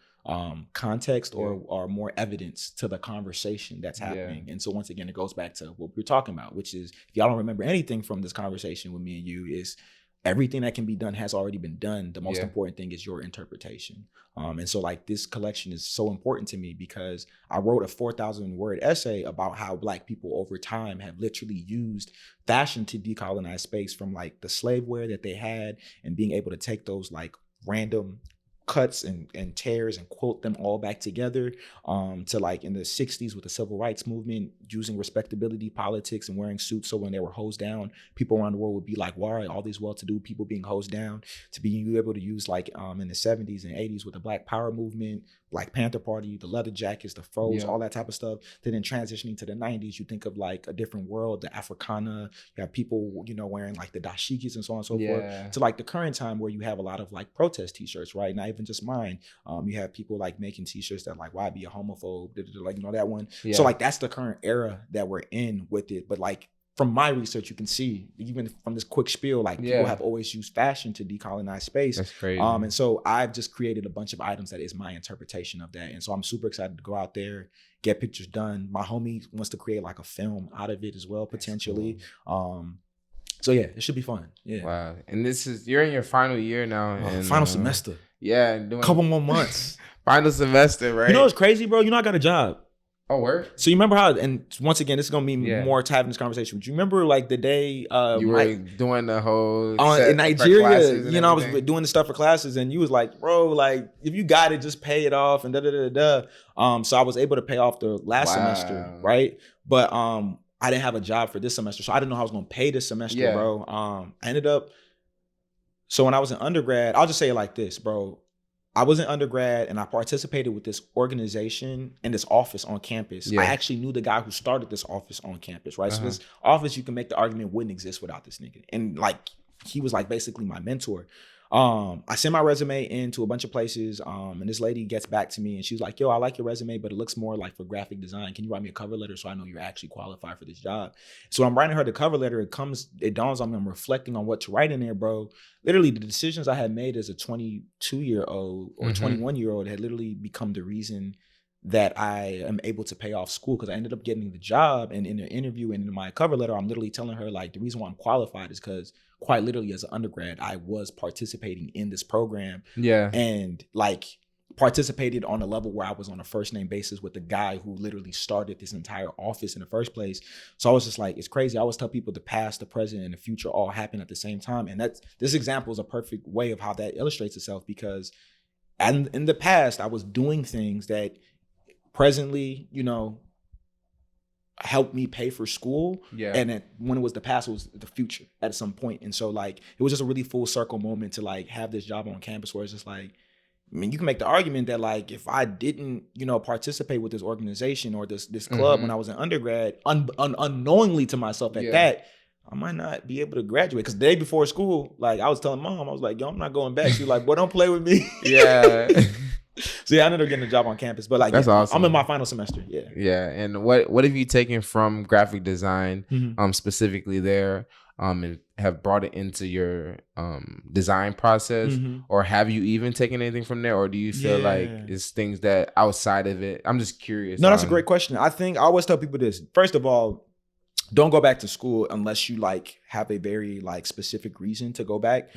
context or more evidence to the conversation that's happening. And so once again, it goes back to what we're talking about, which is, if y'all don't remember anything from this conversation with me and you, is everything that can be done has already been done. The most important thing is your interpretation. And so like this collection is so important to me because I wrote a 4,000 word essay about how Black people over time have literally used fashion to decolonize space, from like the slave wear that they had and being able to take those like random cuts and tears and quilt them all back together, to like in the 60s with the civil rights movement, using respectability politics and wearing suits, so when they were hosed down, people around the world would be like, why are all these well-to-do people being hosed down? To being able to use like in the 70s and 80s with the Black Power movement, Black Panther Party, the leather jackets, the froze, all that type of stuff. Then transitioning to the 90s, you think of like a different world, the Africana, you have people, wearing like the dashikis and so on and so forth, to like the current time where you have a lot of like protest t-shirts, right? Not even just mine. You have people like making t-shirts that like, why be a homophobe? Like, that one. So like, that's the current era that we're in with it. But like, from my research, you can see, even from this quick spiel, like people have always used fashion to decolonize space. That's crazy. And so I've just created a bunch of items that is my interpretation of that. And so I'm super excited to go out there, get pictures done. My homie wants to create like a film out of it as well, potentially. Cool. So yeah, it should be fun. Yeah. Wow. And you're in your final year now. And, final semester. Yeah. Couple more months. Final semester, right? You know what's crazy, bro? You know I got a job. Oh, word. So you remember how? And once again, this is gonna be Yeah. more to having this conversation. Do you remember like the day You were doing the whole in Nigeria? You know, I was everything? doing the stuff for classes, and you was like, "Bro, like if you got it, just pay it off." And da da da da. So I was able to pay off the last semester, right? But I didn't have a job for this semester, so I didn't know how I was gonna pay this semester, bro. I ended up. So when I was in undergrad, I'll just say it like this, bro. I was in undergrad and I participated with this organization in this office on campus. I actually knew the guy who started this office on campus, right? So this office, you can make the argument, wouldn't exist without this nigga. And like, he was like basically my mentor. I sent my resume into a bunch of places, and this lady gets back to me and she's like, yo, I like your resume, but it looks more like for graphic design. Can you write me a cover letter so I know you're actually qualified for this job? So I'm writing her the cover letter. It dawns on me, I'm reflecting on what to write in there, bro. Literally the decisions I had made as a 22-year-old or 21-year-old had literally become the reason that I am able to pay off school, because I ended up getting the job. And in the interview and in my cover letter, I'm literally telling her like the reason why I'm qualified is because quite literally as an undergrad, I was participating in this program. And like participated on a level where I was on a first name basis with the guy who literally started this entire office in the first place. So I was just like, it's crazy. I always tell people the past, the present, and the future all happen at the same time. And this example is a perfect way of how that illustrates itself, because in the past, I was doing things that presently, you know, helped me pay for school. And when it was the past, it was the future at some point. And so like, it was just a really full circle moment to like have this job on campus where it's just like, I mean, you can make the argument that like, if I didn't, you know, participate with this organization or this club when I was an undergrad, unknowingly to myself at that, I might not be able to graduate. Because the day before school, like I was telling mom, I was like, yo, I'm not going back. She was like, boy, don't play with me. So yeah, I ended up getting a job on campus, but like, that's awesome. I'm in my final semester. And what have you taken from graphic design, specifically there, and have brought it into your design process, or have you even taken anything from there, or do you feel like it's things that outside of it? I'm just curious. No, that's a great question. I think I always tell people this. First of all, don't go back to school unless you like have a very like specific reason to go back.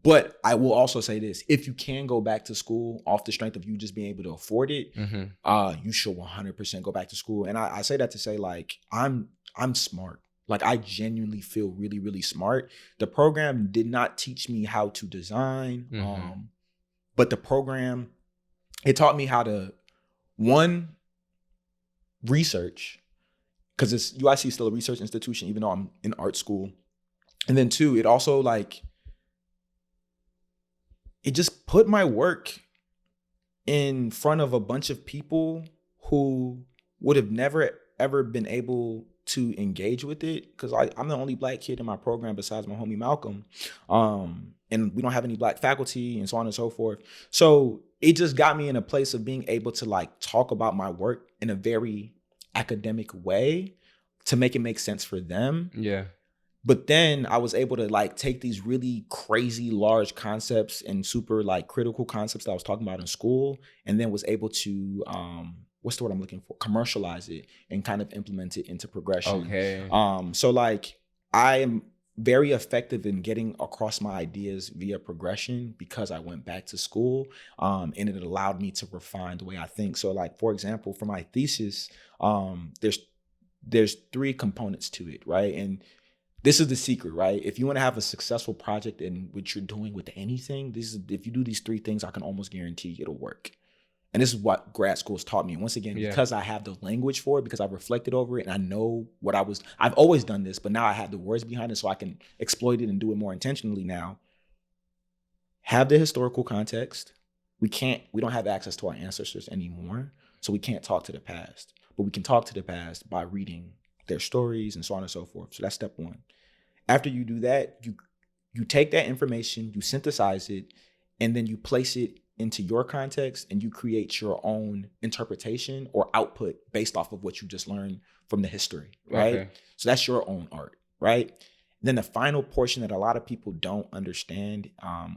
But I will also say this: if you can go back to school off the strength of you just being able to afford it, you should 100% go back to school. And I say that to say like I'm smart. Like I genuinely feel really, really smart. The program did not teach me how to design, but the program, it taught me how to, one, research. Because UIC is still a research institution, even though I'm in art school. And then two, it also like, it just put my work in front of a bunch of people who would have never, ever been able to engage with it. Because I'm the only Black kid in my program besides my homie Malcolm. And we don't have any Black faculty and so on and so forth. So it just got me in a place of being able to like talk about my work in a very academic way to make it make sense for them. But then I was able to like take these really crazy large concepts and super like critical concepts that I was talking about in school, and then was able to what's the word I'm looking for? Commercialize it and kind of implement it into Prgrssn. So like I am very effective in getting across my ideas via Prgrssn because I went back to school, and it allowed me to refine the way I think. So like, for example, for my thesis, there's three components to it, right? And this is the secret, right? If you want to have a successful project in what you're doing with anything, if you do these three things, I can almost guarantee it'll work. And this is what grad school has taught me. And once again, because I have the language for it, because I've reflected over it and I know I've always done this, but now I have the words behind it so I can exploit it and do it more intentionally now. Have the historical context. We don't have access to our ancestors anymore, so we can't talk to the past. But we can talk to the past by reading their stories and so on and so forth. So that's step one. After you do that, you take that information, you synthesize it, and then you place it into your context and you create your own interpretation or output based off of what you just learned from the history, right? So that's your own art, right? Then the final portion that a lot of people don't understand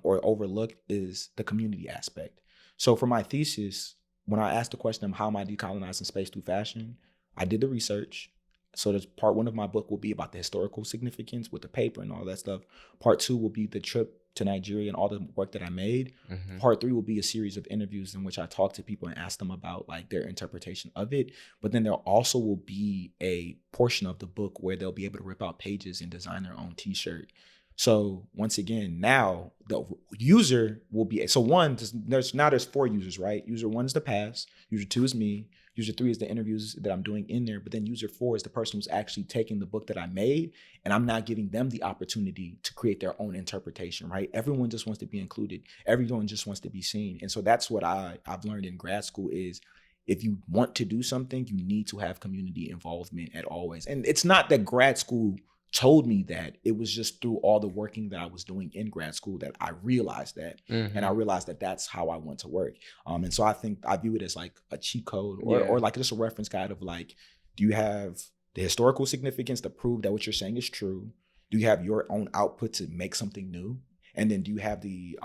or overlook is the community aspect. So for my thesis, when I asked the question of how am I decolonizing space through fashion, I did the research. So there's part one of my book will be about the historical significance with the paper and all that stuff. Part two will be the trip to Nigeria and all the work that I made. Part 3 will be a series of interviews in which I talk to people and ask them about like their interpretation of it. But then there also will be a portion of the book where they'll be able to rip out pages and design their own t-shirt. So once again, now the user will be, so one, there's 4 users, right? User 1 is the past, user 2 is me, user 3 is the interviews that I'm doing in there, but then user 4 is the person who's actually taking the book that I made, and I'm not giving them the opportunity to create their own interpretation, right? Everyone just wants to be included. Everyone just wants to be seen. And so that's what I've learned in grad school is, if you want to do something, you need to have community involvement at always. And it's not that grad school told me that, it was just through all the working that I was doing in grad school that I realized that. And I realized that that's how I want to work. And so I think I view it as like a cheat code or like just a reference guide of like, do you have the historical significance to prove that what you're saying is true? Do you have your own output to make something new? And then do you have the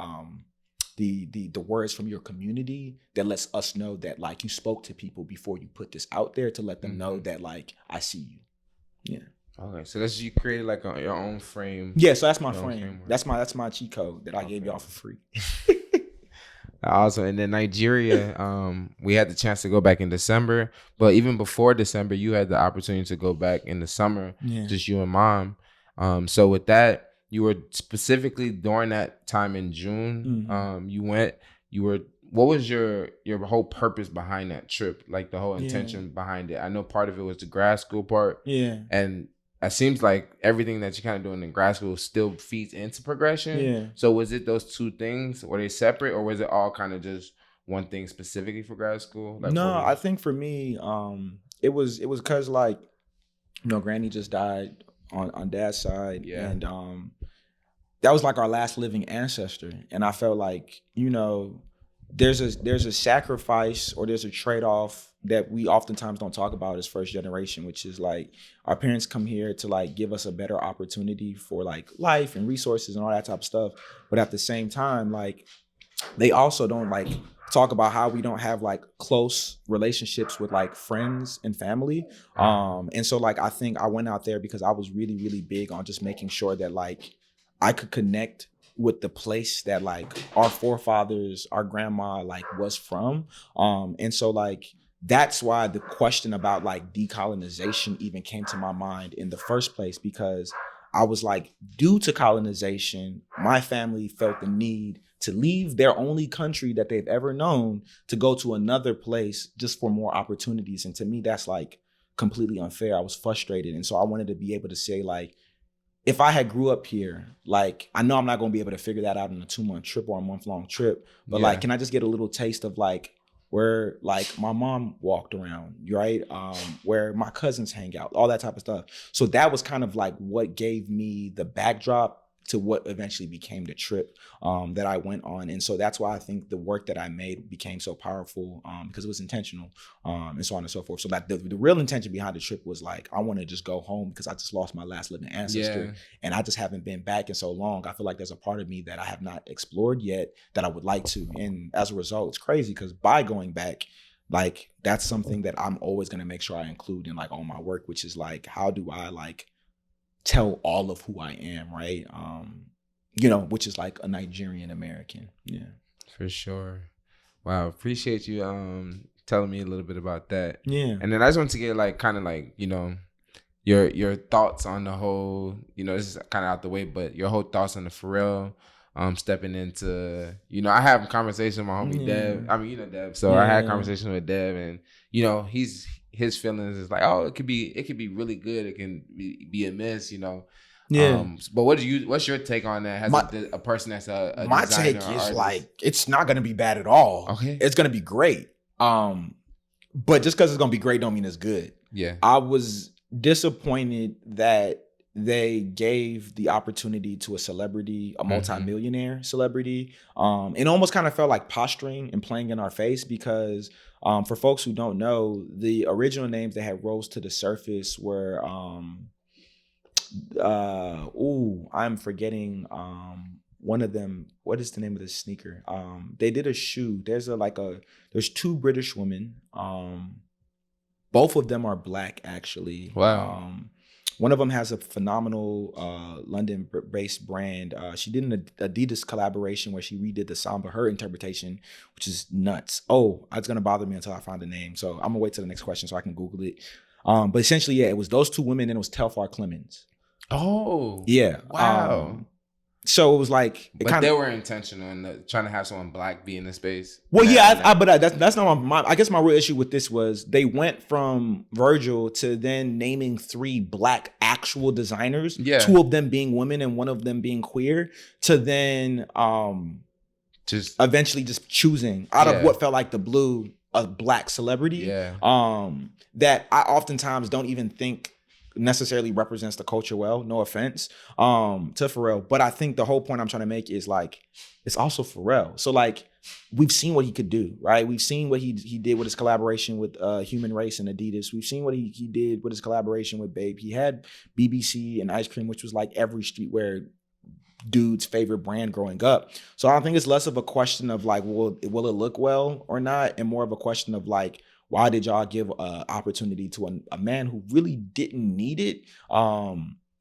words from your community that lets us know that like you spoke to people before you put this out there to let them know that like, I see you. Yeah. Okay, so you created like your own frame. Yeah, so that's my frame. That's my cheat code that I gave y'all for free. Awesome. And then Nigeria, we had the chance to go back in December, but even before December, you had the opportunity to go back in the summer, just you and mom. So with that, you were specifically during that time in June. What was your whole purpose behind that trip? Like the whole intention behind it? I know part of it was the grad school part. Yeah. And it seems like everything that you're kind of doing in grad school still feeds into progression. Yeah. So was it those 2 things? Were they separate, or was it all kind of just one thing specifically for grad school? Like, no, I think for me, it was because like, Granny just died on dad's side. Yeah. And that was like our last living ancestor. And I felt like, there's a sacrifice or there's a trade-off that we oftentimes don't talk about as first generation, which is like our parents come here to like give us a better opportunity for like life and resources and all that type of stuff. But at the same time, like they also don't like talk about how we don't have like close relationships with like friends and family. And so like I think I went out there because I was really, really big on just making sure that like I could connect with the place that like our forefathers, our grandma like was from. And so like that's why the question about like decolonization even came to my mind in the first place, because I was like, due to colonization, my family felt the need to leave their only country that they've ever known to go to another place just for more opportunities. And to me, that's like completely unfair. I was frustrated. And so I wanted to be able to say like, if I had grew up here, like, I know I'm not going to be able to figure that out in a 2-month trip or a month-long trip, but like, can I just get a little taste of like where like my mom walked around, right? Where my cousins hang out, all that type of stuff. So that was kind of like what gave me the backdrop to what eventually became the trip that I went on. And so that's why I think the work that I made became so powerful, because it was intentional, and so on and so forth. So that the real intention behind the trip was like, I want to just go home because I just lost my last living ancestor and I just haven't been back in so long. I feel like there's a part of me that I have not explored yet that I would like to. And as a result, it's crazy because by going back, like that's something that I'm always going to make sure I include in like all my work, which is like, how do I like tell all of who I am, right? Which is like a Nigerian American. Yeah. For sure. Wow. Appreciate you telling me a little bit about that. Yeah. And then I just want to get like kind of like, your thoughts on the whole, this is kind of out the way, but your whole thoughts on the Pharrell stepping into, I have conversations with my homie Dev. I mean, Dev. So I had conversations with Dev, and his feelings is like, oh, it could be really good. It can be a miss, Yeah. But what's your take on that? As a person that's a my take is artist? Like, it's not gonna be bad at all. Okay. It's gonna be great. But just because it's gonna be great don't mean it's good. Yeah. I was disappointed that they gave the opportunity to a celebrity, a multimillionaire celebrity. It almost kind of felt like posturing and playing in our face because for folks who don't know, the original names that had rose to the surface were I'm forgetting one of them. What is the name of the sneaker? They did a shoe. There's 2 British women. Both of them are black, actually. Wow. One of them has a phenomenal London-based brand. She did an Adidas collaboration where she redid the samba, her interpretation, which is nuts. Oh, it's gonna bother me until I find the name. So I'm gonna wait till the next question so I can Google it. But essentially, yeah, it was those two women and it was Telfar Clemens. Oh, yeah, wow. So it was like, but they were intentional in trying to have someone black be in the space. Well, yeah, but that's not my. I guess my real issue with this was they went from Virgil to then naming 3 black actual designers. Yeah. 2 of them being women and 1 of them being queer. To then just eventually just choosing out of what felt like the blue a black celebrity. Yeah. That I oftentimes don't even think necessarily represents the culture well, no offense to Pharrell, but I think the whole point I'm trying to make is like it's also Pharrell. So like we've seen what he could do, right? We've seen what he did with his collaboration with Human Race and Adidas. We've seen what he did with his collaboration with Babe. He had BBC and ice cream, which was like every streetwear dude's favorite brand growing up. So I don't think it's less of a question of like will it look well or not, and more of a question of like, why did y'all give an opportunity to a man who really didn't need it?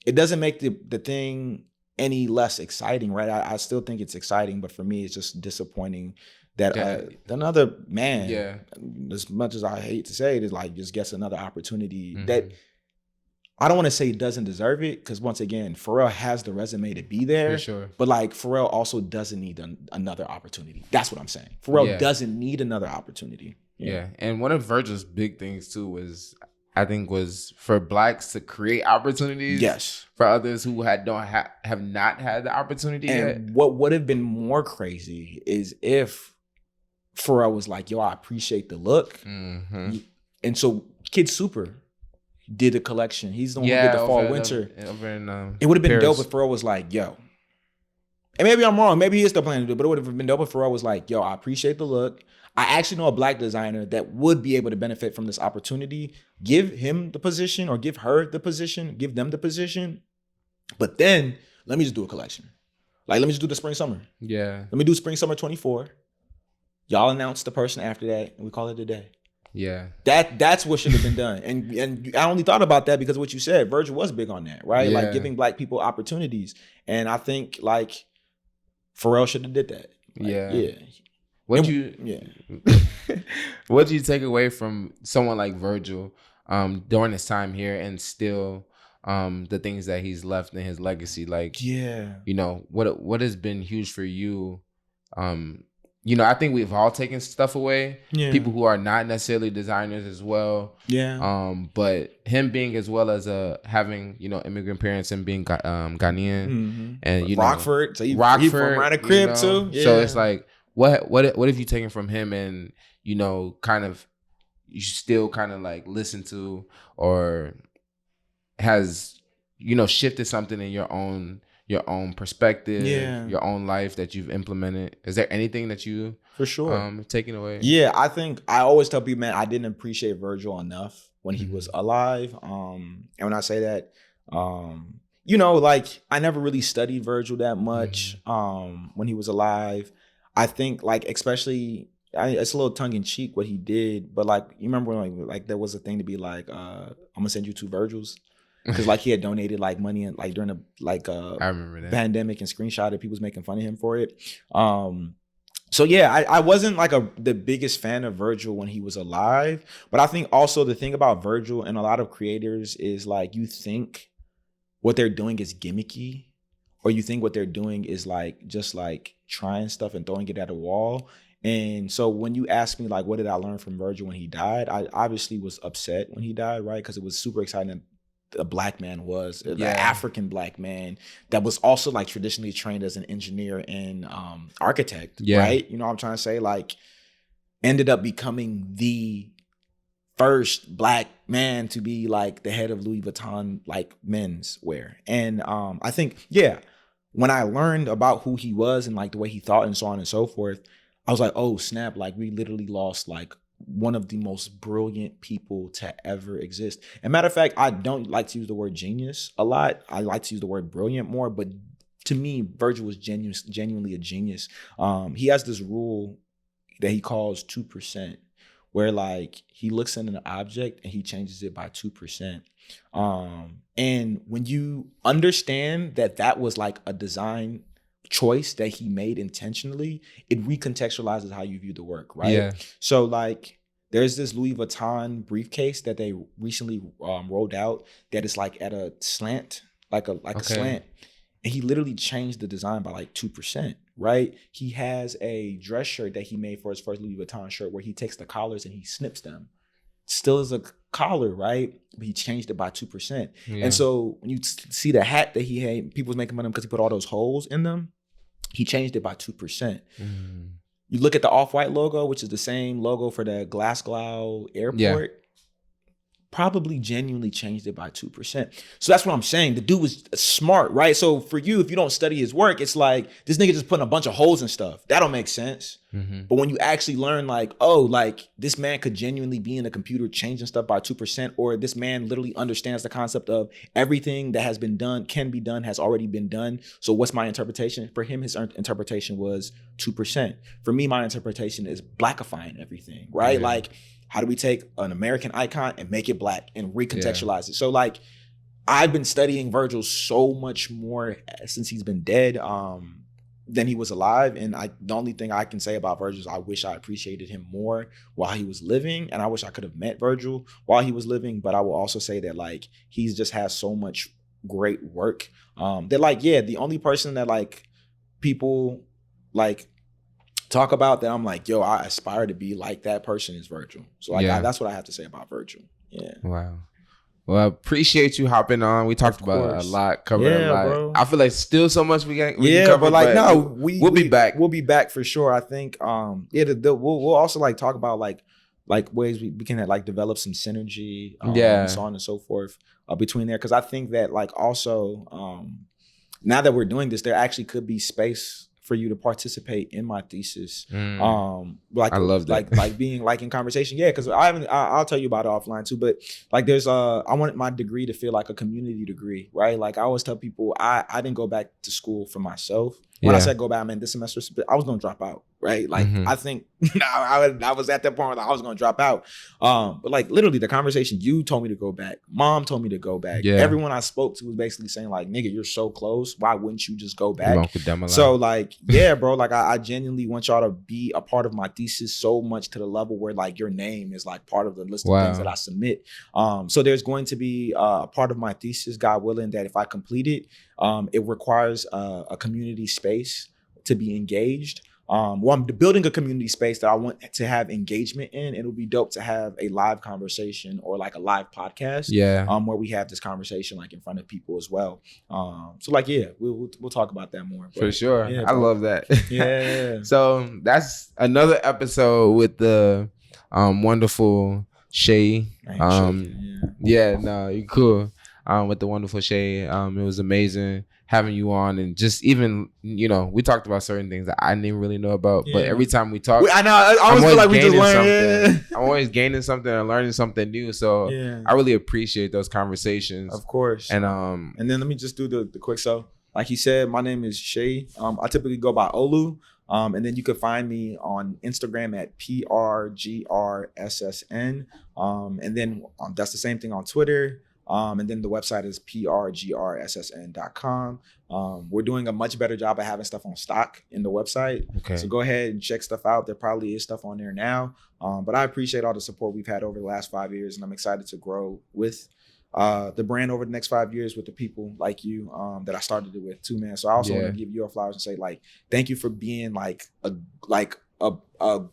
It doesn't make the thing any less exciting, right? I still think it's exciting, but for me, it's just disappointing that another man, as much as I hate to say it, is like just gets another opportunity that I don't want to say he doesn't deserve it, because once again, Pharrell has the resume to be there. For sure. But like Pharrell also doesn't need another opportunity. That's what I'm saying. Pharrell doesn't need another opportunity. Yeah, and one of Virgil's big things too was for blacks to create opportunities for others who have not had the opportunity yet. What would have been more crazy is if Pharrell was like, yo, I appreciate the look. Mm-hmm. And so Kid Super did a collection. He's the one who did the fall winter. It would have been dope if Pharrell was like, yo. And maybe I'm wrong. Maybe he is still planning to do it, but it would have been dope if Pharrell was like, yo, I appreciate the look. I actually know a black designer that would be able to benefit from this opportunity. Give him the position or give her the position, give them the position. But then let me just do a collection. Like, let me just do the spring summer. Yeah. Let me do spring summer 24. Y'all announce the person after that and we call it a day. Yeah. That's what should have been done. And I only thought about that because of what you said. Virgil was big on that, right? Yeah. Like giving black people opportunities. And I think like Pharrell should have did that. Like, yeah. What do you take away from someone like Virgil during his time here, and still the things that he's left in his legacy? Like, you know, what has been huge for you? You know, I think we've all taken stuff away. Yeah. People who are not necessarily designers as well. Yeah. But him being, as well as having, you know, immigrant parents and being Ghanaian, and you Rockford, know, so he from around a crib, you know? Too. Yeah. So it's like, what have you taken from him, and you know, kind of you still kind of like listen to, or has, you know, shifted something in your own perspective, your own life that you've implemented? Is there anything that you for sure taking away? Yeah, I think I always tell people, man, I didn't appreciate Virgil enough when he was alive. And when I say that, you know, like I never really studied Virgil that much when he was alive. I think like, especially, it's a little tongue in cheek what he did, but like, you remember when like there was a thing to be like, I'm gonna send you 2 Virgils. Because like he had donated like money and like during the I remember that pandemic, and screenshotted people was making fun of him for it. So yeah, I wasn't like the biggest fan of Virgil when he was alive, but I think also the thing about Virgil and a lot of creators is like you think what they're doing is gimmicky, or you think what they're doing is like just like trying stuff and throwing it at a wall. And so when you ask me like what did I learn from Virgil when he died, I obviously was upset when he died, right? Because it was super exciting. A black man was an African black man that was also like traditionally trained as an engineer and architect, right? You know what I'm trying to say? Like ended up becoming the first black man to be like the head of Louis Vuitton like men's wear. And I think, when I learned about who he was and like the way he thought and so on and so forth, I was like, oh snap, like we literally lost like one of the most brilliant people to ever exist. And matter of fact, I don't like to use the word genius a lot. I like to use the word brilliant more, but to me, Virgil was genuinely a genius. He has this rule that he calls 2%, where like he looks at an object and he changes it by 2%. And when you understand that that was like a design choice that he made intentionally, it recontextualizes how you view the work, right? Yeah. So like there's this Louis Vuitton briefcase that they recently rolled out that is like at a slant, like a slant. And he literally changed the design by like 2%, right? He has a dress shirt that he made for his first Louis Vuitton shirt where he takes the collars and he snips them. Still is a collar, right? But he changed it by 2%. Yeah. And so when you see the hat that he had, people was making fun of him because he put all those holes in them. He changed it by 2%. You look at the Off-White logo, which is the same logo for the Glasgow airport. Yeah. Probably genuinely changed it by 2%. So that's what I'm saying. The dude was smart, right? So for you, if you don't study his work, it's like this nigga just putting a bunch of holes and stuff. That don't make sense. But when you actually learn like, oh, like this man could genuinely be in a computer changing stuff by 2%, or this man literally understands the concept of everything that has been done, can be done, has already been done. So what's my interpretation? For him, his interpretation was 2%. For me, my interpretation is blackifying everything, right? Yeah. Like, how do we take an American icon and make it black and recontextualize it? So like, I've been studying Virgil so much more since he's been dead than he was alive. And the only thing I can say about Virgil is I wish I appreciated him more while he was living. And I wish I could have met Virgil while he was living. But I will also say that like, he's just has so much great work that like, yeah, the only person that like people like talk about that I'm like, yo, I aspire to be like that person is Virgil. So like, that's what I have to say about Virgil. Yeah. Wow. Well, I appreciate you hopping on. We talked about a lot, covered a lot. Bro. I feel like still so much we can cover, but like no, we'll be back. We'll be back for sure. I think we'll also like talk about like ways we can like develop some synergy and so on and so forth between there, because I think that like also now that we're doing this, there actually could be space for you to participate in my thesis. Like I love that. like being like in conversation. Yeah, because I'll tell you about it offline too. But like there's I wanted my degree to feel like a community degree, right? Like I always tell people I didn't go back to school for myself. When I said go back, I meant this semester I was gonna drop out, right? Like I think I was at that point where I was gonna drop out. But like literally the conversation, you told me to go back. Mom told me to go back. Yeah. Everyone I spoke to was basically saying like, nigga, you're so close. Why wouldn't you just go back? So like, yeah, bro, like I genuinely want y'all to be a part of my thesis so much to the level where like your name is like part of the list of things that I submit. So there's going to be a part of my thesis, God willing, that if I complete it, it requires a community space to be engaged. Well, I'm building a community space that I want to have engagement in. It'll be dope to have a live conversation or like a live podcast. Yeah. Where we have this conversation like in front of people as well. So like, yeah, we'll talk about that more. But, for sure. Yeah, I love that. Yeah. So that's another episode with the wonderful Shay. Yeah, no, you're cool. With the wonderful Shay. It was amazing having you on, and just even, you know, we talked about certain things that I didn't even really know about, but every time we talk, I know, I always feel like we just learn something. I'm always gaining something and learning something new. So I really appreciate those conversations. Of course. And then let me just do the quick. So like he said, my name is Shay. I typically go by Olu. And then you can find me on Instagram at Prgrssn. And then that's the same thing on Twitter. And then the website is prgrssn.com. We're doing a much better job of having stuff on stock in the website. Okay. So go ahead and check stuff out. There probably is stuff on there now. But I appreciate all the support we've had over the last 5 years, and I'm excited to grow with the brand over the next 5 years with the people like you that I started it with too, man. So I also want to give you a flowers and say like, thank you for being like a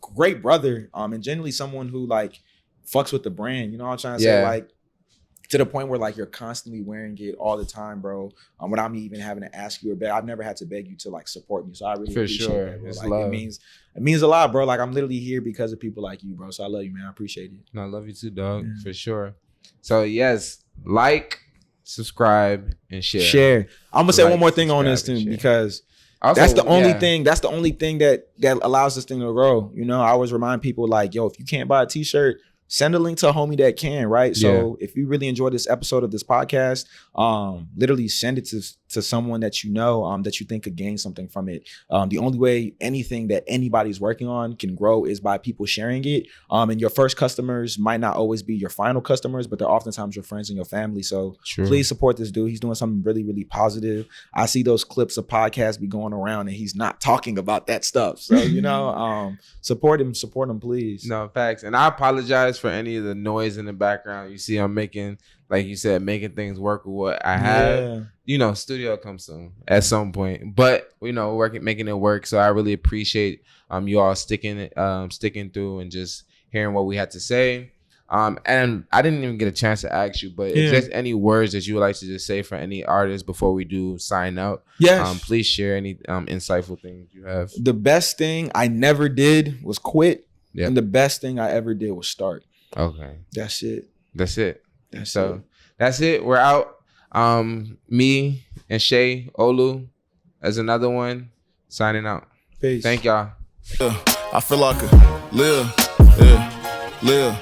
great brother, and generally someone who like fucks with the brand. You know what I'm trying to say? Like, to the point where like you're constantly wearing it all the time, bro. Without me even having to ask you or beg. I've never had to beg you to like support me. So I really appreciate that, bro. Like love. It means a lot, bro. Like I'm literally here because of people like you, bro. So I love you, man. I appreciate it. No, I love you too, dog. Yeah. For sure. So yes, like, subscribe, and share. I'm gonna say one more thing on this thing because also, that's the only thing. That's the only thing that allows this thing to grow. You know, I always remind people like, yo, if you can't buy a t-shirt, send a link to a homie that can, right? So if you really enjoyed this episode of this podcast, literally send it to someone that you know, that you think could gain something from it. The only way anything that anybody's working on can grow is by people sharing it. And your first customers might not always be your final customers, but they're oftentimes your friends and your family. So please support this dude. He's doing something really, really positive. I see those clips of podcasts be going around and he's not talking about that stuff. So, you know, support him, please. No, facts. And I apologize for any of the noise in the background. You see, I'm making, like you said, making things work with what I have. You know, studio comes soon at some point, but you know, making it work. So I really appreciate you all sticking through and just hearing what we had to say. And I didn't even get a chance to ask you, but if there's any words that you would like to just say for any artists before we do sign out, please share any insightful things you have. The best thing I never did was quit. And the best thing I ever did was start. Okay. That's it. That's it. That's it. We're out. Me and Shay, Olu as another one, signing out. Peace. Thank y'all. I feel like a live, live,